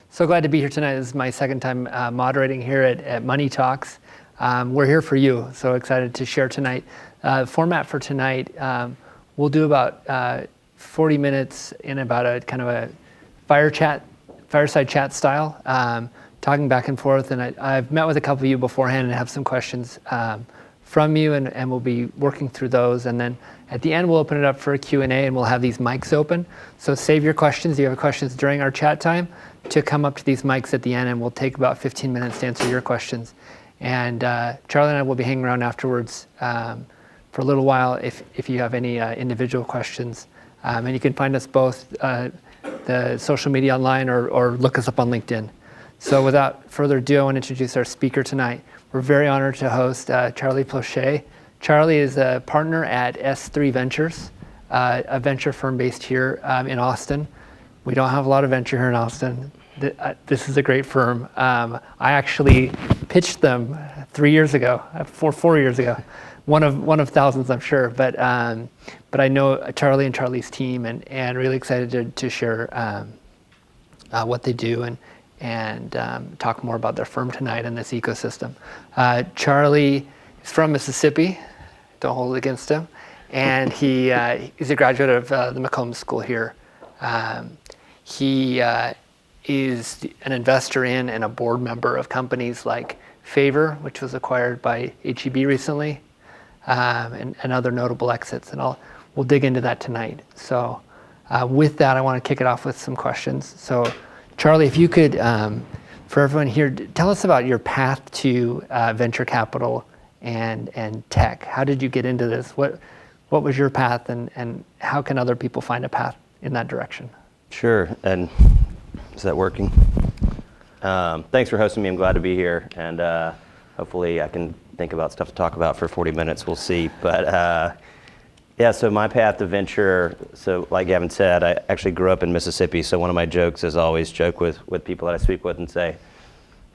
So glad to be here tonight. This is my second time moderating here at MoneyTalks. We're here for you, so excited to share tonight. Format for tonight, we'll do about 40 minutes in about a kind of a fireside chat style, talking back and forth. And I've met with a couple of you beforehand and have some questions from you, and we'll be working through those. And then at the end, we'll open it up for a Q&A, and we'll have these mics open. So save your questions. If you have questions during our chat time, to come up to these mics at the end, and we'll take about 15 minutes to answer your questions. And Charlie and I will be hanging around afterwards for a little while if you have any individual questions. And you can find us both the social media online or look us up on LinkedIn. So without further ado, I want to introduce our speaker tonight. We're very honored to host Charlie Plauche. Charlie is a partner at S3 Ventures, a venture firm based here in Austin. We don't have a lot of venture here in Austin. This is a great firm. I actually pitched them 3 years ago, 4 years ago. One of thousands, I'm sure. But I know Charlie and Charlie's team, and really excited to share what they do and talk more about their firm tonight and this ecosystem. Charlie is from Mississippi. Don't hold it against him. And he's a graduate of the Macomb School here. He is an investor in and a board member of companies like Favor, which was acquired by HEB recently, and other notable exits. And we'll dig into that tonight. So with that, I want to kick it off with some questions. So Charlie, if you could, for everyone here, tell us about your path to venture capital and tech. How did you get into this? What was your path, and how can other people find a path in that direction? Sure, and is that working? Thanks for hosting me. I'm glad to be here, and hopefully I can think about stuff to talk about for 40 minutes. We'll see. But yeah, so my path to venture, so like Gavin said, I actually grew up in Mississippi, so one of my jokes is I always joke with people that I speak with and say,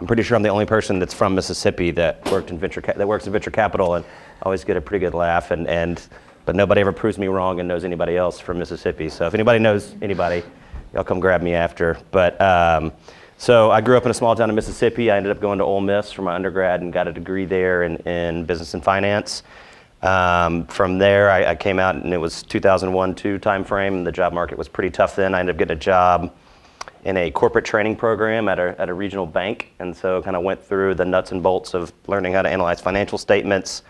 I'm pretty sure I'm the only person that's from Mississippi that works in venture capital, and I always get a pretty good laugh, but nobody ever proves me wrong and knows anybody else from Mississippi. So if anybody knows anybody, y'all come grab me after. But so I grew up in a small town in Mississippi. I ended up going to Ole Miss for my undergrad and got a degree there in business and finance. From there, I came out, and it was 2001-2 timeframe, and the job market was pretty tough then. I ended up getting a job in a corporate training program at a regional bank, and so kind of went through the nuts and bolts of learning how to analyze financial statements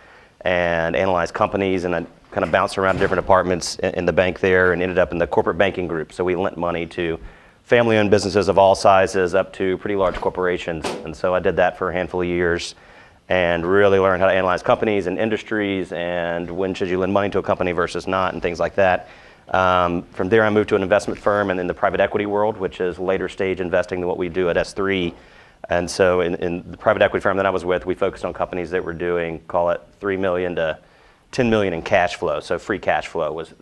and analyze companies, and I kind of bounced around different departments in the bank there and ended up in the corporate banking group. So we lent money to family-owned businesses of all sizes up to pretty large corporations, and so I did that for a handful of years and really learned how to analyze companies and industries and when should you lend money to a company versus not and things like that. From there, I moved to an investment firm and in the private equity world, which is later stage investing than what we do at S3. And so in the private equity firm that I was with, we focused on companies that were doing, call it 3 million to 10 million in cash flow. So free cash flow was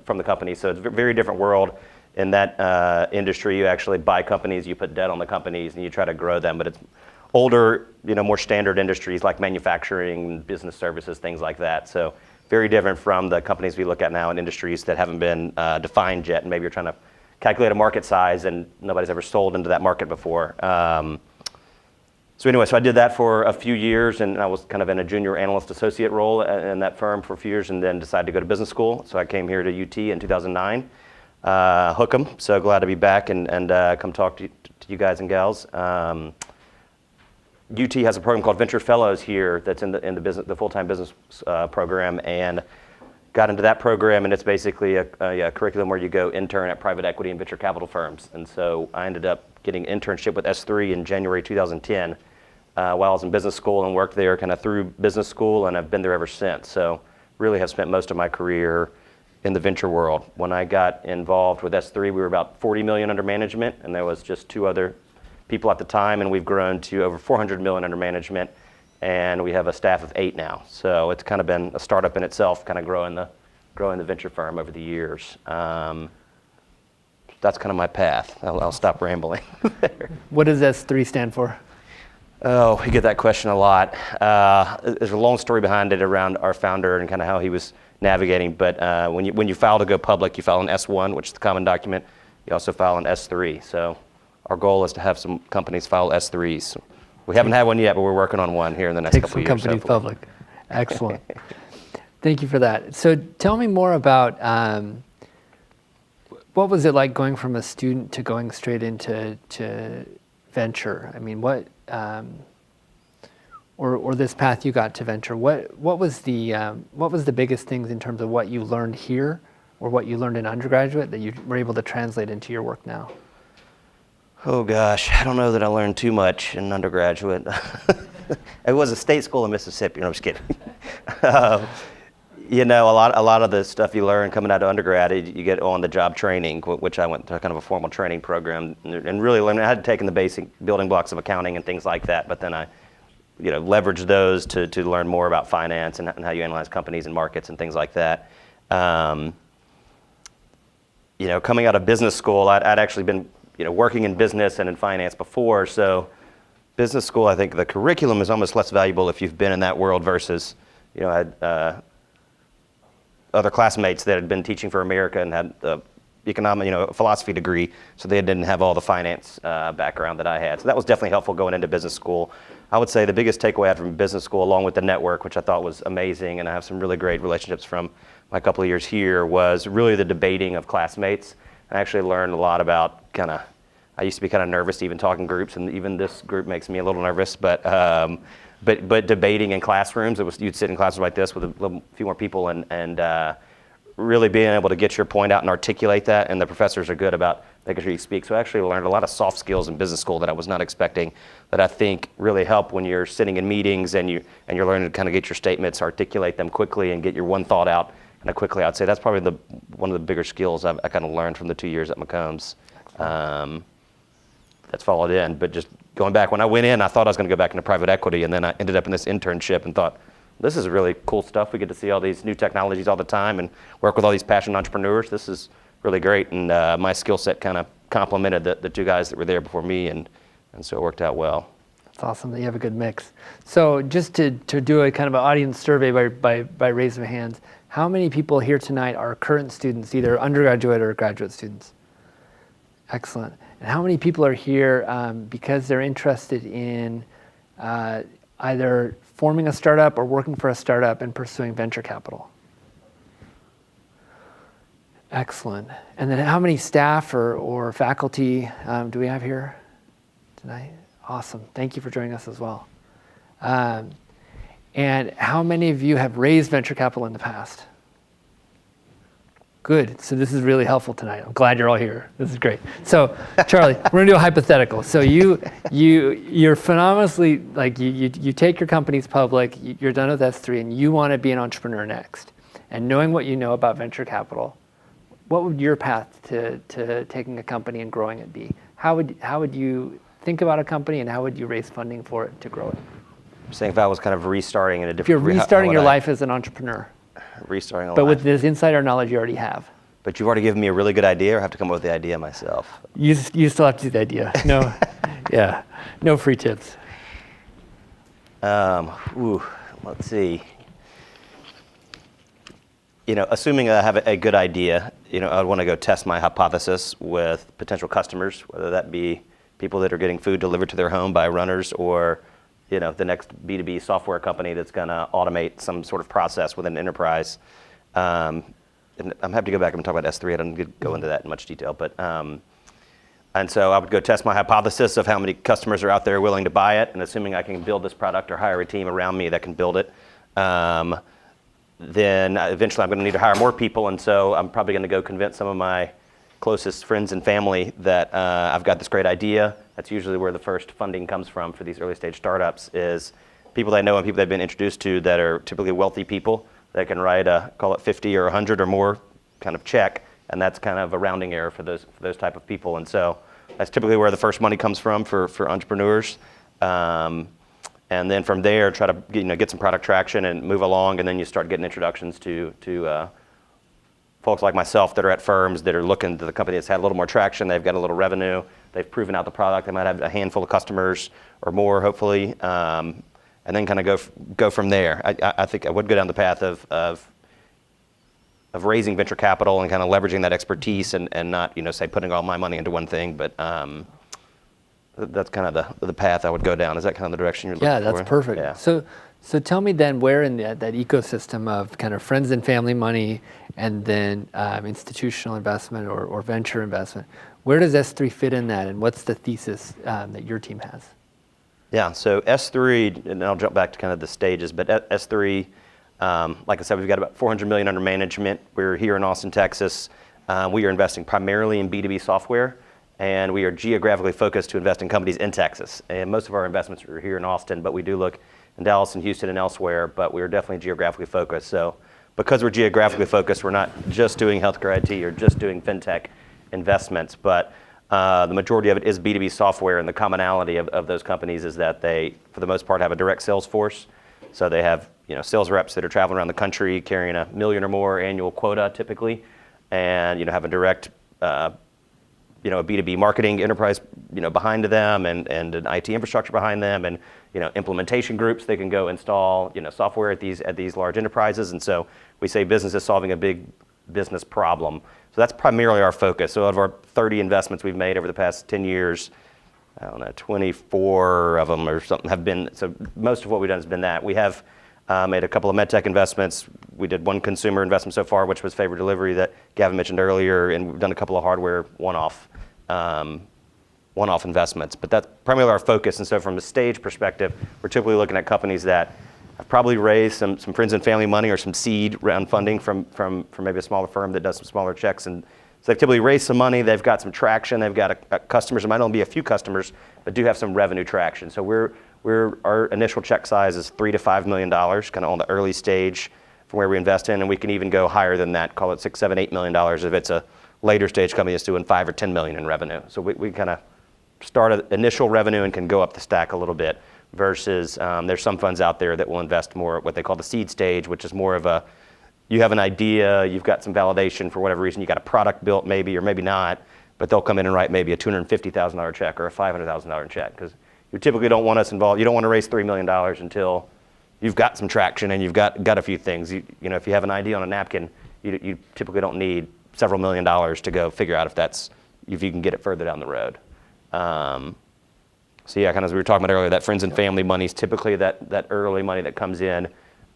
from the company. So it's a very different world. In that industry, you actually buy companies, you put debt on the companies, and you try to grow them. But it's older, more standard industries like manufacturing, business services, things like that. So very different from the companies we look at now in industries that haven't been defined yet, and maybe you're trying to calculate a market size and nobody's ever sold into that market before. So I did that for a few years, and I was kind of in a junior analyst associate role in that firm for a few years, and then decided to go to business school. So I came here to UT in 2009, hook 'em. So glad to be back and come talk to you guys and gals. UT has a program called Venture Fellows here that's in the full-time business program, and got into that program, and it's basically a curriculum where you go intern at private equity and venture capital firms. And so I ended up getting an internship with S3 in January 2010 while I was in business school, and worked there kind of through business school, and I've been there ever since. So really have spent most of my career in the venture world. When I got involved with S3, we were about 40 million under management, and there was just 2 other people at the time, and we've grown to over 400 million under management, and we have a staff of 8 now. So it's kind of been a startup in itself, kind of growing the venture firm over the years. That's kind of my path. I'll stop rambling there. What does S3 stand for? Oh, we get that question a lot. There's a long story behind it around our founder and kind of how he was navigating. But when you file to go public, you file an S1, which is the common document. You also file an S3. So our goal is to have some companies file S3s. We haven't had one yet, but we're working on one here in the next couple of years. Take some companies public. Excellent. Thank you for that. So tell me more about what was it like going from a student to going straight into venture? I mean, what or this path you got to venture? What was the biggest things in terms of what you learned here or what you learned in undergraduate that you were able to translate into your work now? Oh gosh, I don't know that I learned too much in undergraduate. It was a state school in Mississippi. No, I'm just kidding. You know, a lot of the stuff you learn coming out of undergrad, you get on-the-job training, which I went to kind of a formal training program and really learned. I had taken the basic building blocks of accounting and things like that, but then I, leveraged those to learn more about finance and how you analyze companies and markets and things like that. Coming out of business school, I'd actually been working in business and in finance before, so business school, I think the curriculum is almost less valuable if you've been in that world versus, I had other classmates that had been teaching for America and had economic, philosophy degree, so they didn't have all the finance background that I had. So that was definitely helpful going into business school. I would say the biggest takeaway I had from business school, along with the network, which I thought was amazing, and I have some really great relationships from my couple of years here, was really the debating of classmates. I actually learned a lot about I used to be kind of nervous to even talk in groups, and even this group makes me a little nervous, but debating in classrooms, you'd sit in classrooms like this with a few more people and really being able to get your point out and articulate that, and the professors are good about making sure you speak. So I actually learned a lot of soft skills in business school that I was not expecting, that I think really help when you're sitting in meetings and you're learning to kind of get your statements, articulate them quickly, and get your one thought out kind of quickly. I'd say that's probably one of the bigger skills I kind of learned from the 2 years at McCombs. That's followed in, but just going back, when I went in, I thought I was going to go back into private equity, and then I ended up in this internship and thought, this is really cool stuff. We get to see all these new technologies all the time and work with all these passionate entrepreneurs. This is really great, and my skill set kind of complemented the two guys that were there before me, and so it worked out well. It's awesome that you have a good mix. So just to do a kind of an audience survey by raise of hands, how many people here tonight are current students, either undergraduate or graduate students? Excellent. And how many people are here because they're interested in either forming a startup or working for a startup and pursuing venture capital? Excellent. And then how many staff or faculty do we have here tonight? Awesome. Thank you for joining us as well. And how many of you have raised venture capital in the past? Good. So this is really helpful tonight. I'm glad you're all here. This is great. So, Charlie, we're gonna do a hypothetical. So you're phenomenally, like you take your companies public, you're done with S3, and you want to be an entrepreneur next. And knowing what you know about venture capital, what would your path to taking a company and growing it be? How would you think about a company, and how would you raise funding for it to grow it? I'm saying if I was kind of restarting in a different... If you're restarting your life as an entrepreneur. Restarting a life. But with this insider knowledge you already have. But you've already given me a really good idea, or I have to come up with the idea myself? You still have to do the idea. No, yeah, no free tips. Let's see. Assuming I have a good idea, I would want to go test my hypothesis with potential customers, whether that be people that are getting food delivered to their home by runners, or the next B2B software company that's going to automate some sort of process within an enterprise. And I'm happy to go back and talk about S3. I don't go into that in much detail, but and so I would go test my hypothesis of how many customers are out there willing to buy it, and assuming I can build this product or hire a team around me that can build it. Then eventually I'm going to need to hire more people, and so I'm probably going to go convince some of my closest friends and family that I've got this great idea. That's usually where the first funding comes from for these early stage startups, is people they know and people they've been introduced to that are typically wealthy people that can write call it 50 or 100 or more kind of check, and that's kind of a rounding error for those type of people. And so that's typically where the first money comes from for entrepreneurs. And then from there, try to get some product traction and move along, and then you start getting introductions to folks like myself that are at firms that are looking to the company that's had a little more traction. They've got a little revenue. They've proven out the product. They might have a handful of customers or more, hopefully, and then kind of go from there. I think I would go down the path of raising venture capital and kind of leveraging that expertise and not say putting all my money into one thing, but that's kind of the path I would go down. Is that kind of the direction you're looking for? Yeah, that's perfect. Yeah. So tell me then, where in that ecosystem of kind of friends and family money and then institutional investment or venture investment, where does S3 fit in that, and what's the thesis that your team has? Yeah, so S3, and I'll jump back to kind of the stages, but S3, like I said, we've got about $400 million under management. We're here in Austin, Texas. We are investing primarily in B2B software, and we are geographically focused to invest in companies in Texas. And most of our investments are here in Austin, but we do look in Dallas and Houston and elsewhere, but we're definitely geographically focused. So because we're geographically focused, we're not just doing healthcare IT or just doing fintech investments, but the majority of it is B2B software, and the commonality of those companies is that they, for the most part, have a direct sales force. So they have sales reps that are traveling around the country carrying $1 million or more annual quota typically, and have a direct a B2B marketing enterprise behind them, and an IT infrastructure behind them, and implementation groups they can go install software at these large enterprises. And so we say business is solving a big business problem. So that's primarily our focus. So out of our 30 investments we've made over the past 10 years, I don't know, 24 of them or something have been, so most of what we've done has been that. We have made a couple of medtech investments. We did one consumer investment so far, which was Favor Delivery that Gavin mentioned earlier, and we've done a couple of hardware one-off investments. But that's primarily our focus. And so from a stage perspective, we're typically looking at companies that have probably raised some friends and family money or some seed round funding from maybe a smaller firm that does some smaller checks. And so they've typically raised some money, they've got some traction, they've got customers. It might only be a few customers, but do have some revenue traction. So our initial check size is $3 to $5 million, kind of on the early stage from where we invest in, and we can even go higher than that, call it $6, $7, $8 million if it's a later stage company that's doing $5 or $10 million in revenue. So we kind of start at initial revenue and can go up the stack a little bit, versus there's some funds out there that will invest more at what they call the seed stage, which is more of a, you have an idea, you've got some validation for whatever reason, you got a product built maybe or maybe not, but they'll come in and write maybe a $250,000 check or a $500,000 check, because you typically don't want us involved. You don't want to raise $3 million until you've got some traction and you've got a few things. If you have an idea on a napkin, you typically don't need several $1 million to go figure out if you can get it further down the road. So yeah, kind of as we were talking about earlier, that friends and family money is typically that early money that comes in.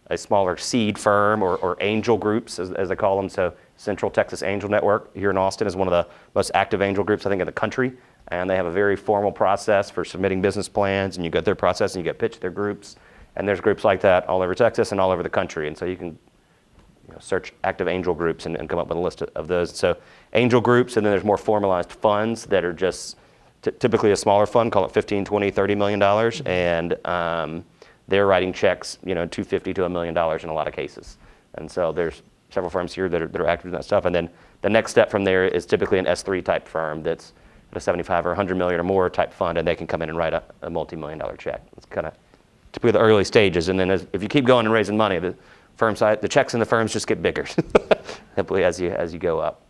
A smaller seed firm or angel groups, as they call them. So Central Texas Angel Network here in Austin is one of the most active angel groups, I think, in the country. And they have a very formal process for submitting business plans, and you get their process and you get pitched their groups. And there's groups like that all over Texas and all over the country. And so you can search active angel groups and come up with a list of those. So angel groups, and then there's more formalized funds that are just typically a smaller fund, call it $15, $20, $30 million. And they're writing checks, $250 to $1 million in a lot of cases. And so there's several firms here that are active in that stuff. And then the next step from there is typically an S3 type firm that's at a 75 or 100 million or more type fund, and they can come in and write a multi-million-dollar check. It's kind of typically the early stages. And then if you keep going and raising money, the firm side, the checks in the firms just get bigger, simply as you go up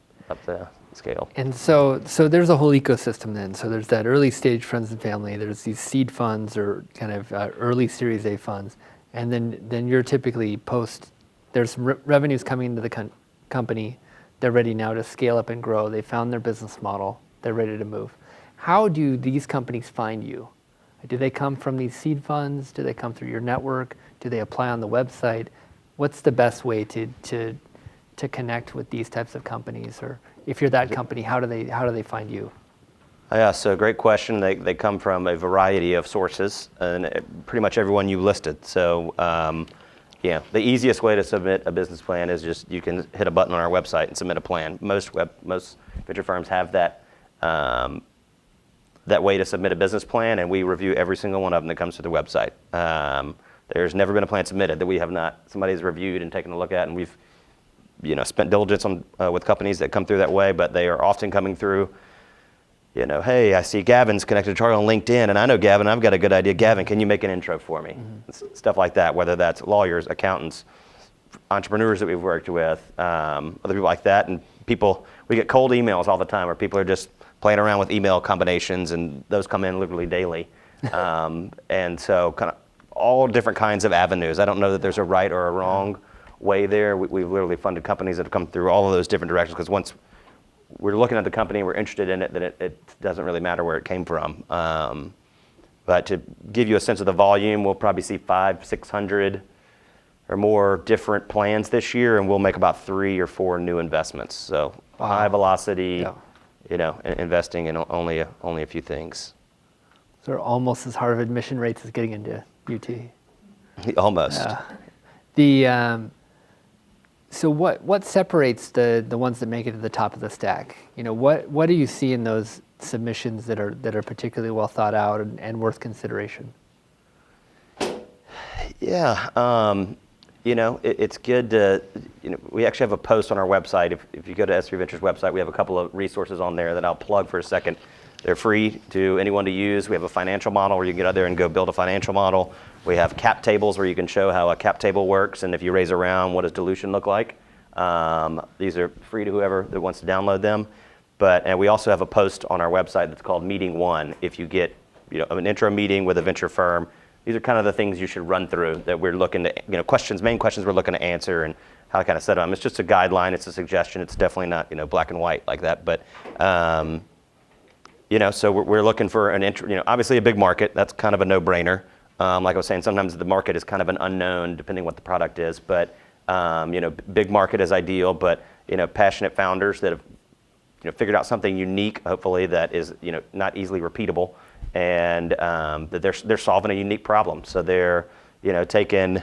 the scale. And so there's a whole ecosystem then. So there's that early stage friends and family, there's these seed funds or kind of early Series A funds, and then you're typically there's some revenues coming into the company, they're ready now to scale up and grow, they found their business model, they're ready to move. How do these companies find you? Do they come from these seed funds? Do they come through your network? Do they apply on the website? What's the best way to connect with these types of companies? Or if you're that company, how do they find you? Yeah, so great question. They come from a variety of sources, and pretty much everyone you listed. So the easiest way to submit a business plan is just you can hit a button on our website and submit a plan. Most venture firms have that way to submit a business plan, and we review every single one of them that comes to the website. There's never been a plan submitted that we have not, somebody's reviewed and taken a look at, and we've spent diligence on with companies that come through that way, but they are often coming through, hey, I see Gavin's connected to Charlie on LinkedIn, and I know Gavin, I've got a good idea. Gavin, can you make an intro for me? Mm-hmm. Stuff like that, whether that's lawyers, accountants, entrepreneurs that we've worked with, other people like that, and we get cold emails all the time where people are just playing around with email combinations, and those come in literally daily. And so kind of all different kinds of avenues. I don't know that there's a right or a wrong way there. We've literally funded companies that have come through all of those different directions, because once we're looking at the company, we're interested in it, then it doesn't really matter where it came from. But to give you a sense of the volume, we'll probably see 500-600 or more different plans this year, and we'll make about 3 or 4 new investments. So high velocity, investing in only a few things. So they're almost as hard of admission rates as getting into UT. Almost. So what separates the ones that make it to the top of the stack? What do you see in those submissions that are particularly well thought out and worth consideration? Yeah, it's good to, we actually have a post on our website. If you go to S3 Ventures website, we have a couple of resources on there that I'll plug for a second. They're free to anyone to use. We have a financial model where you can get out there and go build a financial model. We have cap tables where you can show how a cap table works, and if you raise a round, what does dilution look like? These are free to whoever that wants to download them. And we also have a post on our website that's called Meeting One. If you get an intro meeting with a venture firm, these are kind of the things you should run through that we're looking to, main questions we're looking to answer and how to kind of set them. It's just a guideline, it's a suggestion. It's definitely not, black and white like that. But, so we're looking for obviously a big market. That's kind of a no-brainer. Like I was saying, sometimes the market is kind of an unknown depending what the product is. But, big market is ideal, but, passionate founders that have, figured out something unique, hopefully, that is, not easily repeatable. And that they're solving a unique problem. So they're, taking,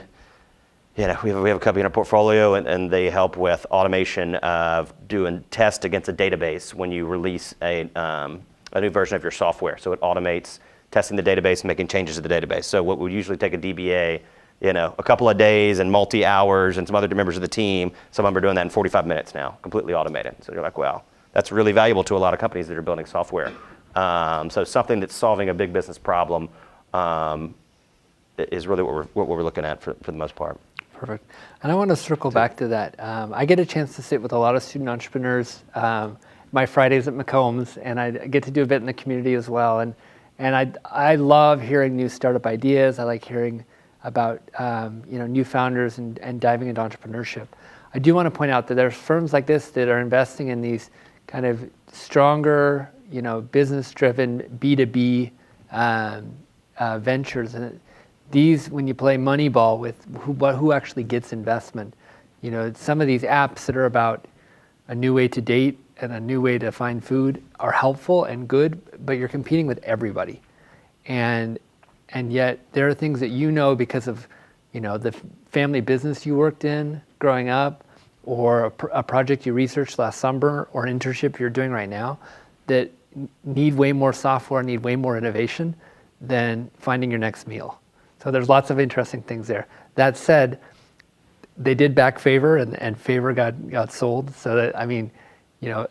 we have a company in our portfolio, and they help with automation of doing tests against a database when you release a new version of your software. So it automates testing the database and making changes to the database. So what would usually take a DBA, a couple of days and multi-hours and some other members of the team, some of them are doing that in 45 minutes now, completely automated. So you're like, wow, that's really valuable to a lot of companies that are building software. So something that's solving a big business problem is really what we're looking at for the most part. Perfect. And I want to circle back to that. I get a chance to sit with a lot of student entrepreneurs. My Fridays at McCombs, and I get to do a bit in the community as well. And I love hearing new startup ideas. I like hearing about new founders and diving into entrepreneurship. I do want to point out that there's firms like this that are investing in these kind of stronger, business-driven B2B ventures. And these, when you play Moneyball with who actually gets investment, some of these apps that are about a new way to date and a new way to find food are helpful and good, but you're competing with everybody. And yet there are things that because of the family business you worked in growing up, or a project you researched last summer, or an internship you're doing right now, that need way more software, need way more innovation than finding your next meal. So there's lots of interesting things there. That said, they did back Favor, and Favor got sold. So that,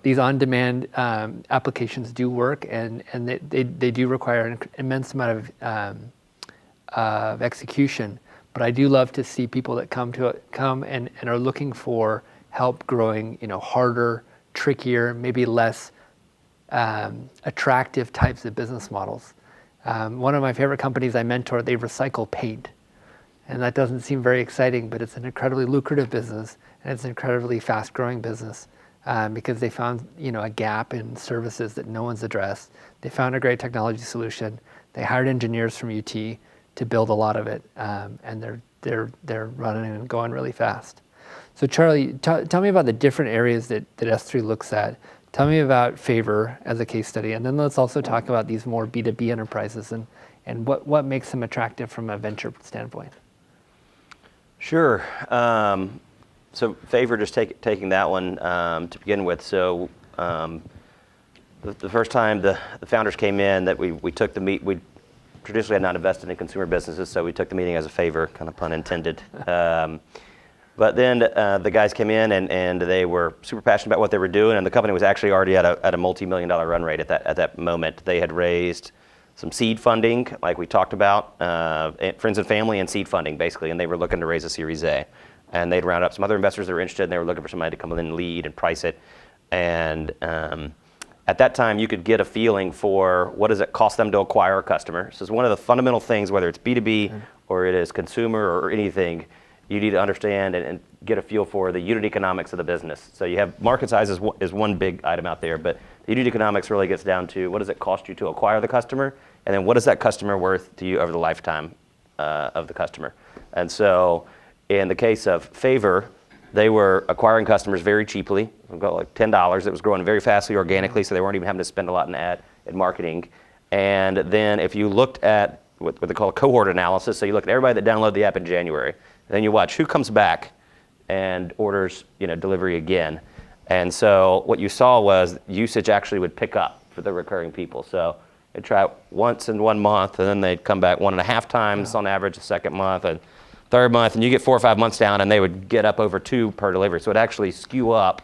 these on-demand applications do work, and they do require an immense amount of execution. But I do love to see people that come and are looking for help growing, harder, trickier, maybe less attractive types of business models. One of my favorite companies I mentor, they recycle paint. And that doesn't seem very exciting, but it's an incredibly lucrative business, and it's an incredibly fast-growing business because they found, a gap in services that no one's addressed. They found a great technology solution. They hired engineers from UT to build a lot of it, and they're running and going really fast. So Charlie, tell me about the different areas that S3 looks at. Tell me about Favor as a case study, and then let's also talk about these more B2B enterprises and what makes them attractive from a venture standpoint. Sure. So Favor, just taking that one to begin with. So the first time the founders came in, that we took the meet, we traditionally had not invested in consumer businesses, so we took the meeting as a favor, kind of pun intended. But then the guys came in and they were super passionate about what they were doing, and the company was actually already at a multi-million-dollar run rate at that moment. They had raised some seed funding, like we talked about, friends and family and seed funding, basically, and they were looking to raise a Series A. And they'd round up some other investors that were interested, and they were looking for somebody to come in and lead and price it. And at that time, you could get a feeling for what does it cost them to acquire a customer. So it's one of the fundamental things, whether it's B2B or it is consumer or anything, you need to understand and get a feel for the unit economics of the business. So you have market size is one big item out there, but the unit economics really gets down to what does it cost you to acquire the customer, and then what is that customer worth to you over the lifetime of the customer. And so in the case of Favor, they were acquiring customers very cheaply. We've got like $10. It was growing very fastly organically, so they weren't even having to spend a lot in ad and marketing. And then if you looked at what they call a cohort analysis, so you look at everybody that downloaded the app in January, then you watch who comes back and orders, delivery again. And so what you saw was usage actually would pick up for the recurring people. So they'd try it once in 1 month, and then they'd come back 1.5 times on average the second month, and third month, and you get 4 or 5 months down, and they would get up over 2 per delivery. So it actually skew up.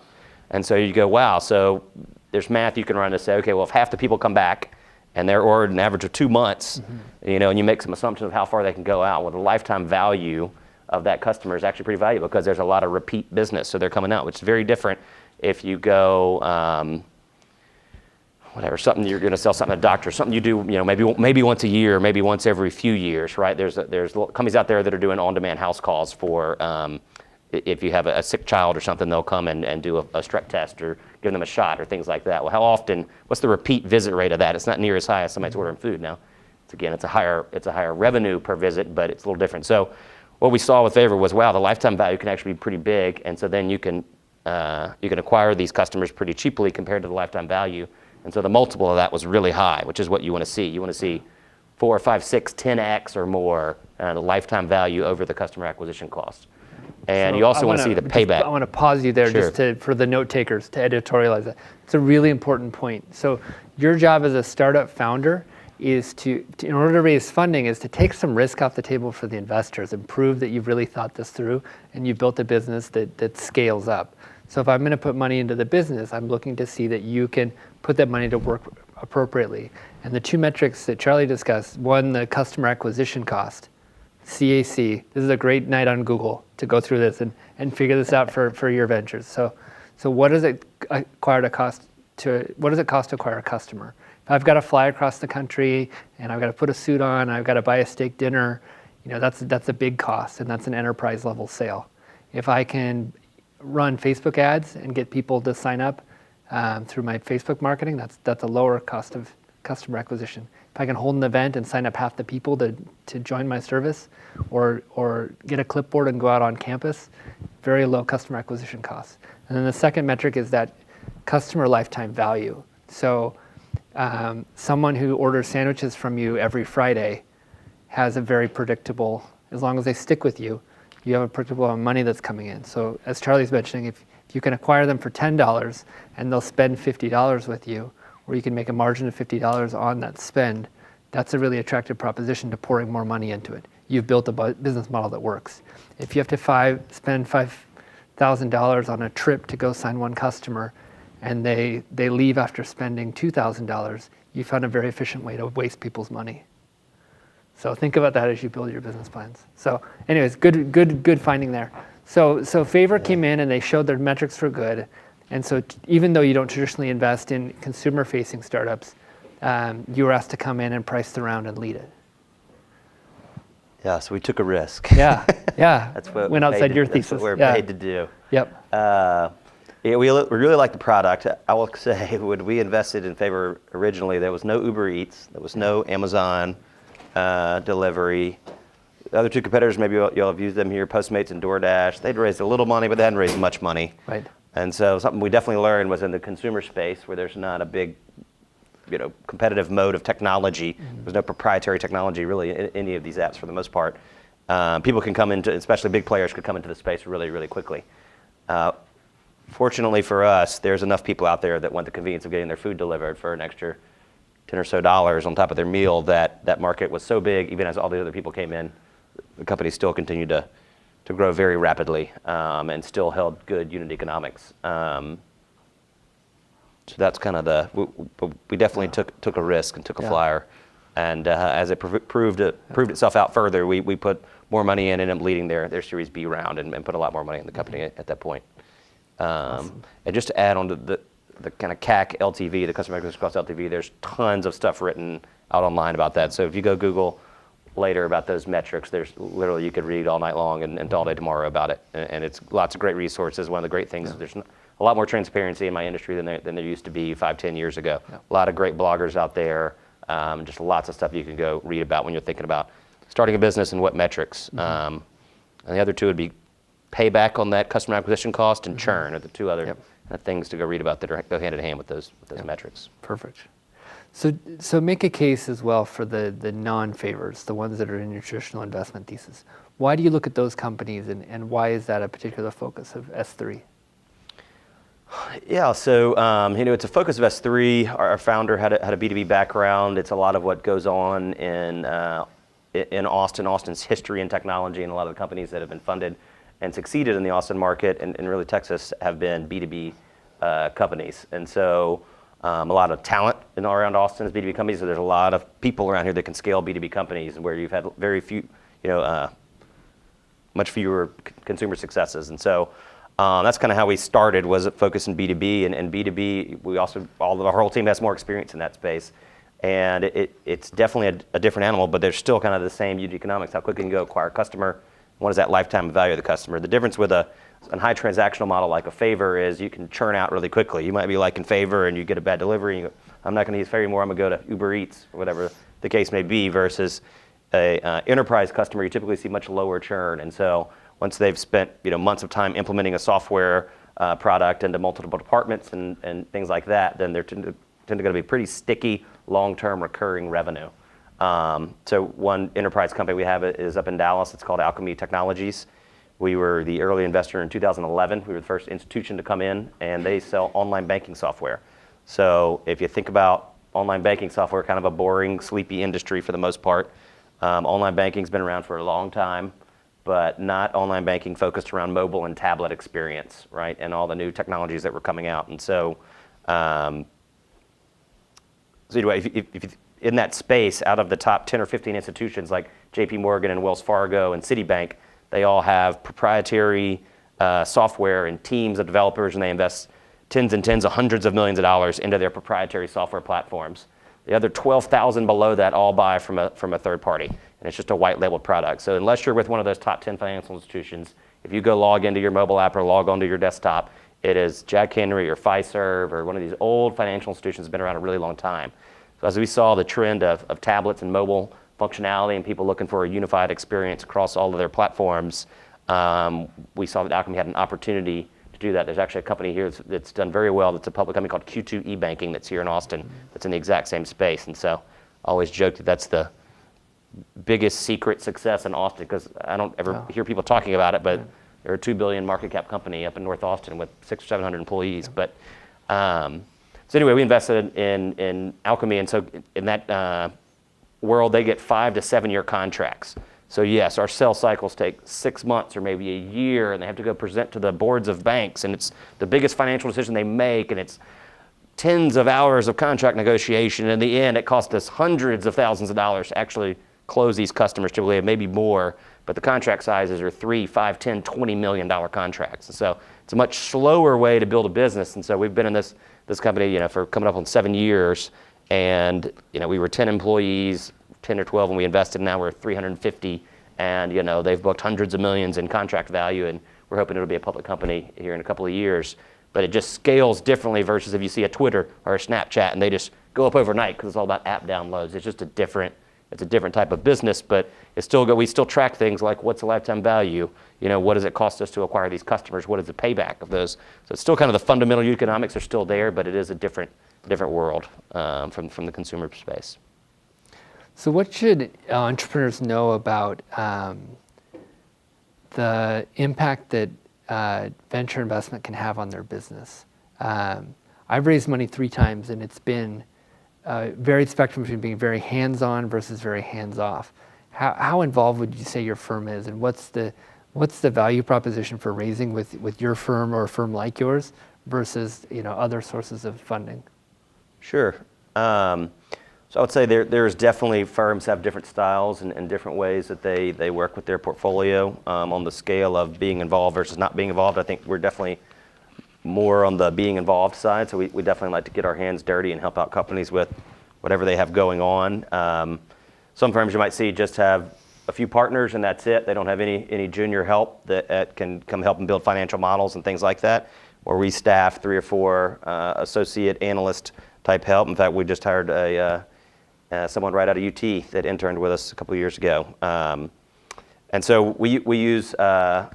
And so you go, wow, so there's math you can run to say, okay, well, if half the people come back and they're ordered an average of 2 months, and you make some assumptions of how far they can go out, well, the lifetime value of that customer is actually pretty valuable because there's a lot of repeat business. So they're coming out, which is very different if you go, something you're going to sell something to a doctor, something you do, maybe once a year, maybe once every few years, right? There's companies out there that are doing on-demand house calls for if you have a sick child or something, they'll come and do a strep test or give them a shot or things like that. Well, how often? What's the repeat visit rate of that? It's not near as high as somebody's ordering food now. It's a higher revenue per visit, but it's a little different. So what we saw with Favor was, wow, the lifetime value can actually be pretty big, and so then you can acquire these customers pretty cheaply compared to the lifetime value. And so the multiple of that was really high, which is what you want to see. You want to see 4, 5, 6, 10x or more the lifetime value over the customer acquisition cost. And you also want to see the payback. I want to pause you there Sure. for the note takers to editorialize it. It's a really important point. So your job as a startup founder is in order to raise funding, is to take some risk off the table for the investors and prove that you've really thought this through and you've built a business that scales up. So if I'm going to put money into the business, I'm looking to see that you can put that money to work appropriately. And the 2 metrics that Charlie discussed, one, the customer acquisition cost, CAC. This is a great night on Google to go through this and figure this out for your ventures. So what does it cost to acquire a customer? If I've got to fly across the country and I've got to put a suit on, I've got to buy a steak dinner, that's a big cost, and that's an enterprise level sale. If I can run Facebook ads and get people to sign up through my Facebook marketing, that's a lower cost of customer acquisition. If I can hold an event and sign up half the people to join my service, or get a clipboard and go out on campus, very low customer acquisition costs. And then the second metric is that customer lifetime value. So someone who orders sandwiches from you every Friday has a very predictable, as long as they stick with you, you have a predictable amount of money that's coming in. So as Charlie's mentioning, if you can acquire them for $10 and they'll spend $50 with you, or you can make a margin of $50 on that spend, that's a really attractive proposition to pouring more money into it. You've built a business model that works. If you have to spend $5,000 on a trip to go sign one customer, and they leave after spending $2,000, you found a very efficient way to waste people's money. So think about that as you build your business plans. So anyways, good finding there. So Favor came in and they showed their metrics were good. And so even though you don't traditionally invest in consumer-facing startups, you were asked to come in and price the round and lead it. Yeah, so we took a risk. Yeah. That's what went outside your thesis. That's what we're paid to do. Yep. We really like the product. I will say, when we invested in Favor originally, there was no Uber Eats, there was no Amazon delivery. The other 2 competitors, maybe you'll have used them here, Postmates and DoorDash. They'd raised a little money, but they hadn't raised much money. Right. And so something we definitely learned was in the consumer space, where there's not a big, competitive mode of technology. There's no proprietary technology really in any of these apps for the most part. People can come into, especially big players, could come into the space really, really quickly. Fortunately for us, there's enough people out there that want the convenience of getting their food delivered for an extra $10 or so on top of their meal, that market was so big, even as all the other people came in, the company still continued to grow very rapidly and still held good unit economics. So that's kind of we definitely took a risk and took a flyer. And as it proved itself out further, we put more money in and ended up leading their Series B round and put a lot more money in the company at that point. Awesome. And just to add on to the kind of CAC LTV, the customer acquisition cost LTV, there's tons of stuff written out online about that. So if you go Google later about those metrics. There's literally, you could read all night long and all day tomorrow about it. And it's lots of great resources. One of the great things, there's a lot more transparency in my industry than there used to be 5-10 years ago. A lot of great bloggers out there, just lots of stuff you can go read about when you're thinking about starting a business and what metrics. And the other two would be payback on that customer acquisition cost and churn are the two other things to go read about that go hand in hand with those metrics. Perfect. So make a case as well for the non-favors, the ones that are in your traditional investment thesis. Why do you look at those companies, and why is that a particular focus of S3? Yeah, so it's a focus of S3. Our founder had a B2B background. It's a lot of what goes on in Austin, Austin's history and technology, and a lot of the companies that have been funded and succeeded in the Austin market and really Texas have been B2B companies. And so a lot of talent in all around Austin is B2B companies. So there's a lot of people around here that can scale B2B companies, where you've had very few, much fewer consumer successes. And so that's kind of how we started, was focusing B2B. And B2B, our whole team has more experience in that space. And it's definitely a different animal, but there's still kind of the same unit economics. How quickly you can go acquire a customer? What is that lifetime value of the customer? The difference with a high transactional model like a Favor is you can churn out really quickly. You might be liking Favor and you get a bad delivery. And you go, I'm not going to use Favor anymore. I'm going to go to Uber Eats or whatever the case may be. Versus a enterprise customer, you typically see much lower churn. And so once they've spent months of time implementing a software product into multiple departments and things like that, then they're tend to be pretty sticky, long-term recurring revenue. So one enterprise company we have is up in Dallas. It's called Alchemy Technologies. We were the early investor in 2011. We were the first institution to come in, and they sell online banking software. So if you think about online banking software, kind of a boring, sleepy industry for the most part. Online banking's been around for a long time, but not online banking focused around mobile and tablet experience, right? And all the new technologies that were coming out. And so, anyway, if you in that space, out of the top 10 or 15 institutions like JP Morgan and Wells Fargo and Citibank, they all have proprietary software and teams of developers, and they invest tens and tens of hundreds of millions of dollars into their proprietary software platforms. The other 12,000 below that all buy from a third party, and it's just a white labeled product. So unless you're with one of those top 10 financial institutions, if you go log into your mobile app or log onto your desktop, it is Jack Henry or Fiserv or one of these old financial institutions that's been around a really long time. So as we saw the trend of tablets and mobile functionality and people looking for a unified experience across all of their platforms, we saw that Alchemy had an opportunity to do that. There's actually a company here that's done very well. That's a public company called Q2 eBanking that's here in Austin that's in the exact same space. And so I always joke that that's the biggest secret success in Austin, because I don't ever hear people talking about it, but they're a $2 billion market cap company up in North Austin with 600 or 700 employees. But so anyway, we invested in Alchemy, and so in that world, they get 5 to 7 year contracts. So yes, our sales cycles take 6 months or maybe a year, and they have to go present to the boards of banks, and it's the biggest financial decision they make, and it's tens of hours of contract negotiation. In the end, it cost us hundreds of thousands of dollars to actually close these customers, typically maybe more, but the contract sizes are $3, $5, $10, $20 million contracts. And so it's a much slower way to build a business. And so we've been in this company, for coming up on 7 years, and we were 10 employees, 10 or 12 when we invested. Now we're 350, and they've booked hundreds of millions in contract value, and we're hoping it'll be a public company here in a couple of years. But it just scales differently versus if you see a Twitter or a Snapchat and they just go up overnight because it's all about app downloads. It's just a different type of business, but we still track things like what's the lifetime value, what does it cost us to acquire these customers, what is the payback of those. So it's still kind of the fundamental economics are still there, but it is a different world from the consumer space. So what should entrepreneurs know about the impact that venture investment can have on their business? I've raised money 3 times, and it's been varied spectrum between being very hands-on versus very hands-off. How involved would you say your firm is, and what's the value proposition for raising with your firm or a firm like yours versus other sources of funding? Sure. So I would say there's definitely firms have different styles and different ways that they work with their portfolio on the scale of being involved versus not being involved. I think we're definitely more on the being involved side, so we definitely like to get our hands dirty and help out companies with whatever they have going on. Some firms you might see just have a few partners and that's it. They don't have any junior help that can come help them build financial models and things like that. Or we staff 3 or 4 associate analyst type help. In fact, we just hired someone right out of UT that interned with us a couple of years ago. And so we use that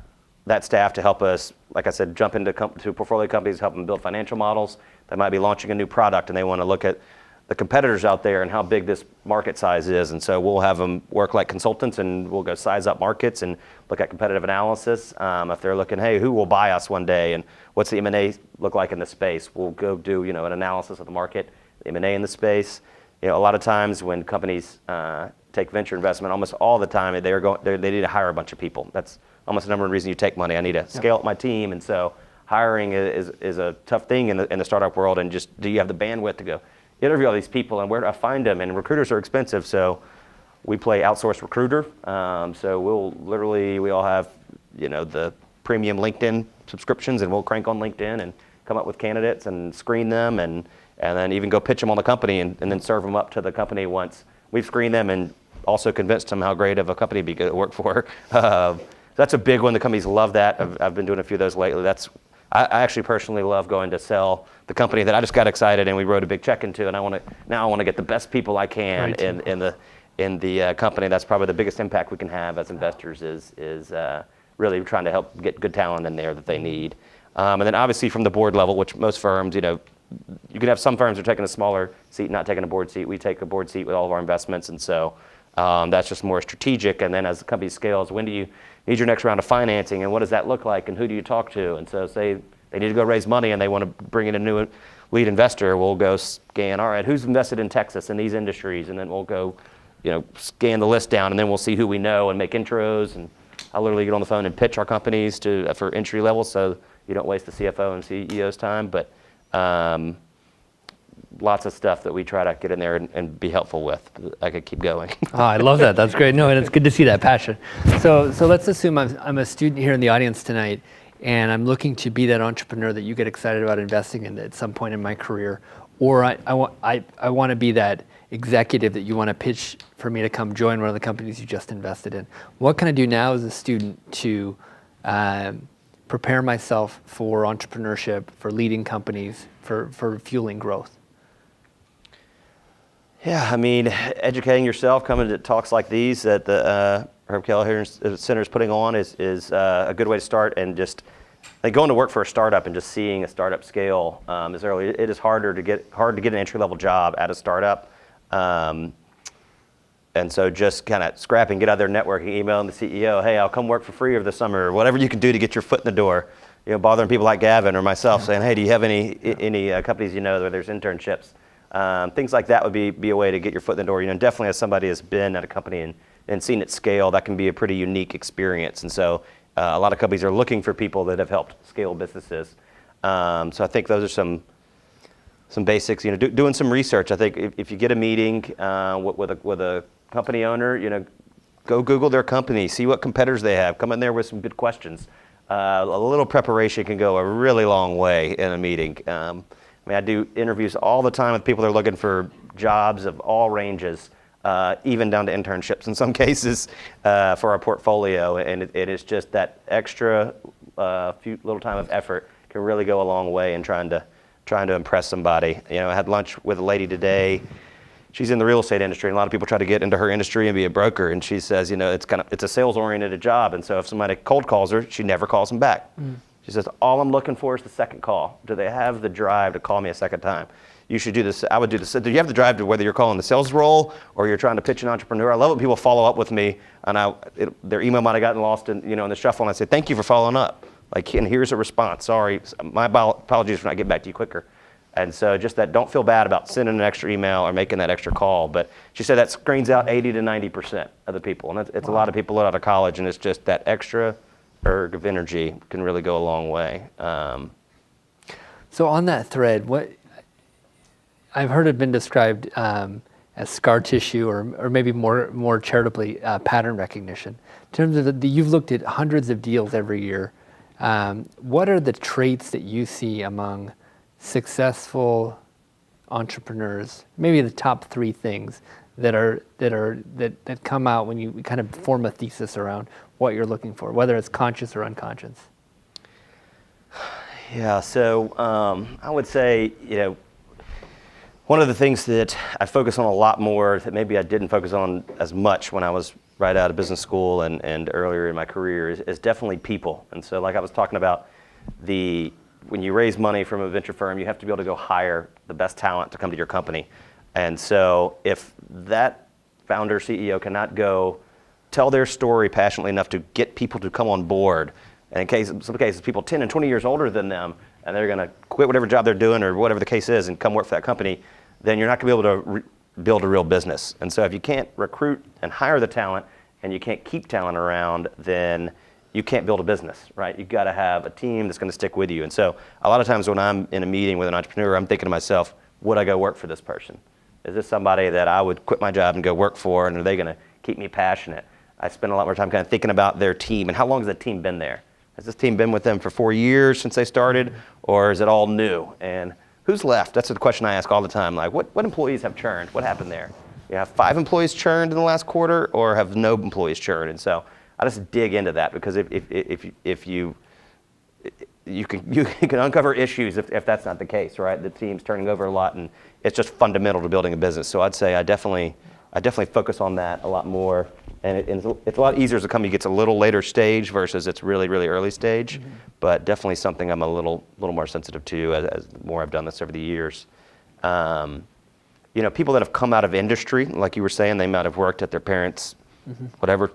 staff to help us, like I said, jump into to portfolio companies, help them build financial models. They might be launching a new product and they want to look at the competitors out there and how big this market size is. And so we'll have them work like consultants and we'll go size up markets and look at competitive analysis. If they're looking, hey, who will buy us one day and what's the M&A look like in the space? We'll go do, an analysis of the market, the M&A in the space. A lot of times when companies take venture investment, almost all the time they need to hire a bunch of people. That's almost the number one reason you take money. I need to scale up my team. And so hiring is a tough thing in the startup world. And just, do you have the bandwidth to go interview all these people and where do I find them? And recruiters are expensive, so we play outsourced recruiter. So we all have, the premium LinkedIn subscriptions, and we'll crank on LinkedIn and come up with candidates and screen them and then even go pitch them on the company and then serve them up to the company once we've screened them and also convinced them how great of a company it'd be good to work for. That's a big one. The companies love that. I've been doing a few of those lately. I actually personally love going to sell the company that I just got excited and we wrote a big check into, and I want to get the best people I can in the company. That's probably the biggest impact we can have as investors is really trying to help get good talent in there that they need. And then obviously from the board level, which most firms, you can have some firms are taking a smaller seat, not taking a board seat. We take a board seat with all of our investments, and so that's just more strategic. And then as the company scales, when do you need your next round of financing, and what does that look like, and who do you talk to? And so say they need to go raise money and they want to bring in a new lead investor, we'll go scan, all right, who's invested in Texas in these industries? And then we'll go, scan the list down, and then we'll see who we know and make intros. And I'll literally get on the phone and pitch our companies for entry level, so you don't waste the CFO and CEO's time. But lots of stuff that we try to get in there and be helpful with. I could keep going. Oh, I love that. That's great. No, and it's good to see that passion. So let's assume I'm a student here in the audience tonight, and I'm looking to be that entrepreneur that you get excited about investing in at some point in my career, or I want to be that executive that you want to pitch for me to come join one of the companies you just invested in. What can I do now as a student to prepare myself for entrepreneurship, for leading companies, for fueling growth? Yeah, educating yourself, coming to talks like these that the Herb Kelleher Center is putting on is a good way to start. And just going to work for a startup and just seeing a startup scale is early. It is hard to get an entry level job at a startup, and so just kind of scrapping, get out there networking, emailing the CEO, hey, I'll come work for free over the summer, or whatever you can do to get your foot in the door. Bothering people like Gavin or myself, saying, hey, do you have any companies where there's internships? Things like that would be a way to get your foot in the door. Definitely as somebody has been at a company and seen it scale, that can be a pretty unique experience. And so a lot of companies are looking for people that have helped scale businesses. So I think those are some basics. Doing some research. I think if you get a meeting with a company owner, go Google their company, see what competitors they have. Come in there with some good questions. A little preparation can go a really long way in a meeting. I do interviews all the time with people that are looking for jobs of all ranges, even down to internships in some cases for our portfolio. And it is just that extra few little time of effort can really go a long way in trying to impress somebody. I had lunch with a lady today. She's in the real estate industry, and a lot of people try to get into her industry and be a broker. And she says, it's a sales-oriented job, and so if somebody cold calls her, she never calls them back. She says, all I'm looking for is the second call. Do they have the drive to call me a second time? You should do this. I would do this. Do you have the drive to whether you're calling the sales role or you're trying to pitch an entrepreneur? I love when people follow up with me, and their email might have gotten lost in the shuffle, and I say, thank you for following up. And here's a response. Sorry, my apologies for not getting back to you quicker. And so just that, don't feel bad about sending an extra email or making that extra call. But she said that screens out 80 to 90% of the people. And it's a lot of people out of college, and it's just that extra erg of energy can really go a long way. So on that thread, what I've heard it been described as scar tissue, or maybe more charitably, pattern recognition. In terms of you've looked at hundreds of deals every year. What are the traits that you see among successful entrepreneurs, maybe the top 3 things that come out when you kind of form a thesis around what you're looking for, whether it's conscious or unconscious? Yeah, so I would say, one of the things that I focus on a lot more that maybe I didn't focus on as much when I was right out of business school and earlier in my career is definitely people. And so like I was talking about, when you raise money from a venture firm, you have to be able to go hire the best talent to come to your company. And so if that founder, CEO cannot go tell their story passionately enough to get people to come on board, and in some cases, people 10 and 20 years older than them, and they're going to quit whatever job they're doing or whatever the case is and come work for that company, then you're not going to be able to build a real business. And so if you can't recruit and hire the talent and you can't keep talent around, then you can't build a business, right? You've got to have a team that's going to stick with you. And so a lot of times when I'm in a meeting with an entrepreneur, I'm thinking to myself, would I go work for this person? Is this somebody that I would quit my job and go work for, and are they going to keep me passionate? I spend a lot more time kind of thinking about their team and how long has that team been there? Has this team been with them for 4 years since they started, or is it all new? And who's left? That's the question I ask all the time. Like, what employees have churned? What happened there? You have 5 employees churned in the last quarter, or have no employees churned? And so I just dig into that, because if you can uncover issues if that's not the case, right? The team's turning over a lot, and it's just fundamental to building a business. So I'd say I definitely focus on that a lot more. And it's a lot easier as a company gets a little later stage versus it's really, really early stage. Mm-hmm. But definitely something I'm a little more sensitive to as more I've done this over the years. People that have come out of industry, like you were saying, they might have worked at their parents' whatever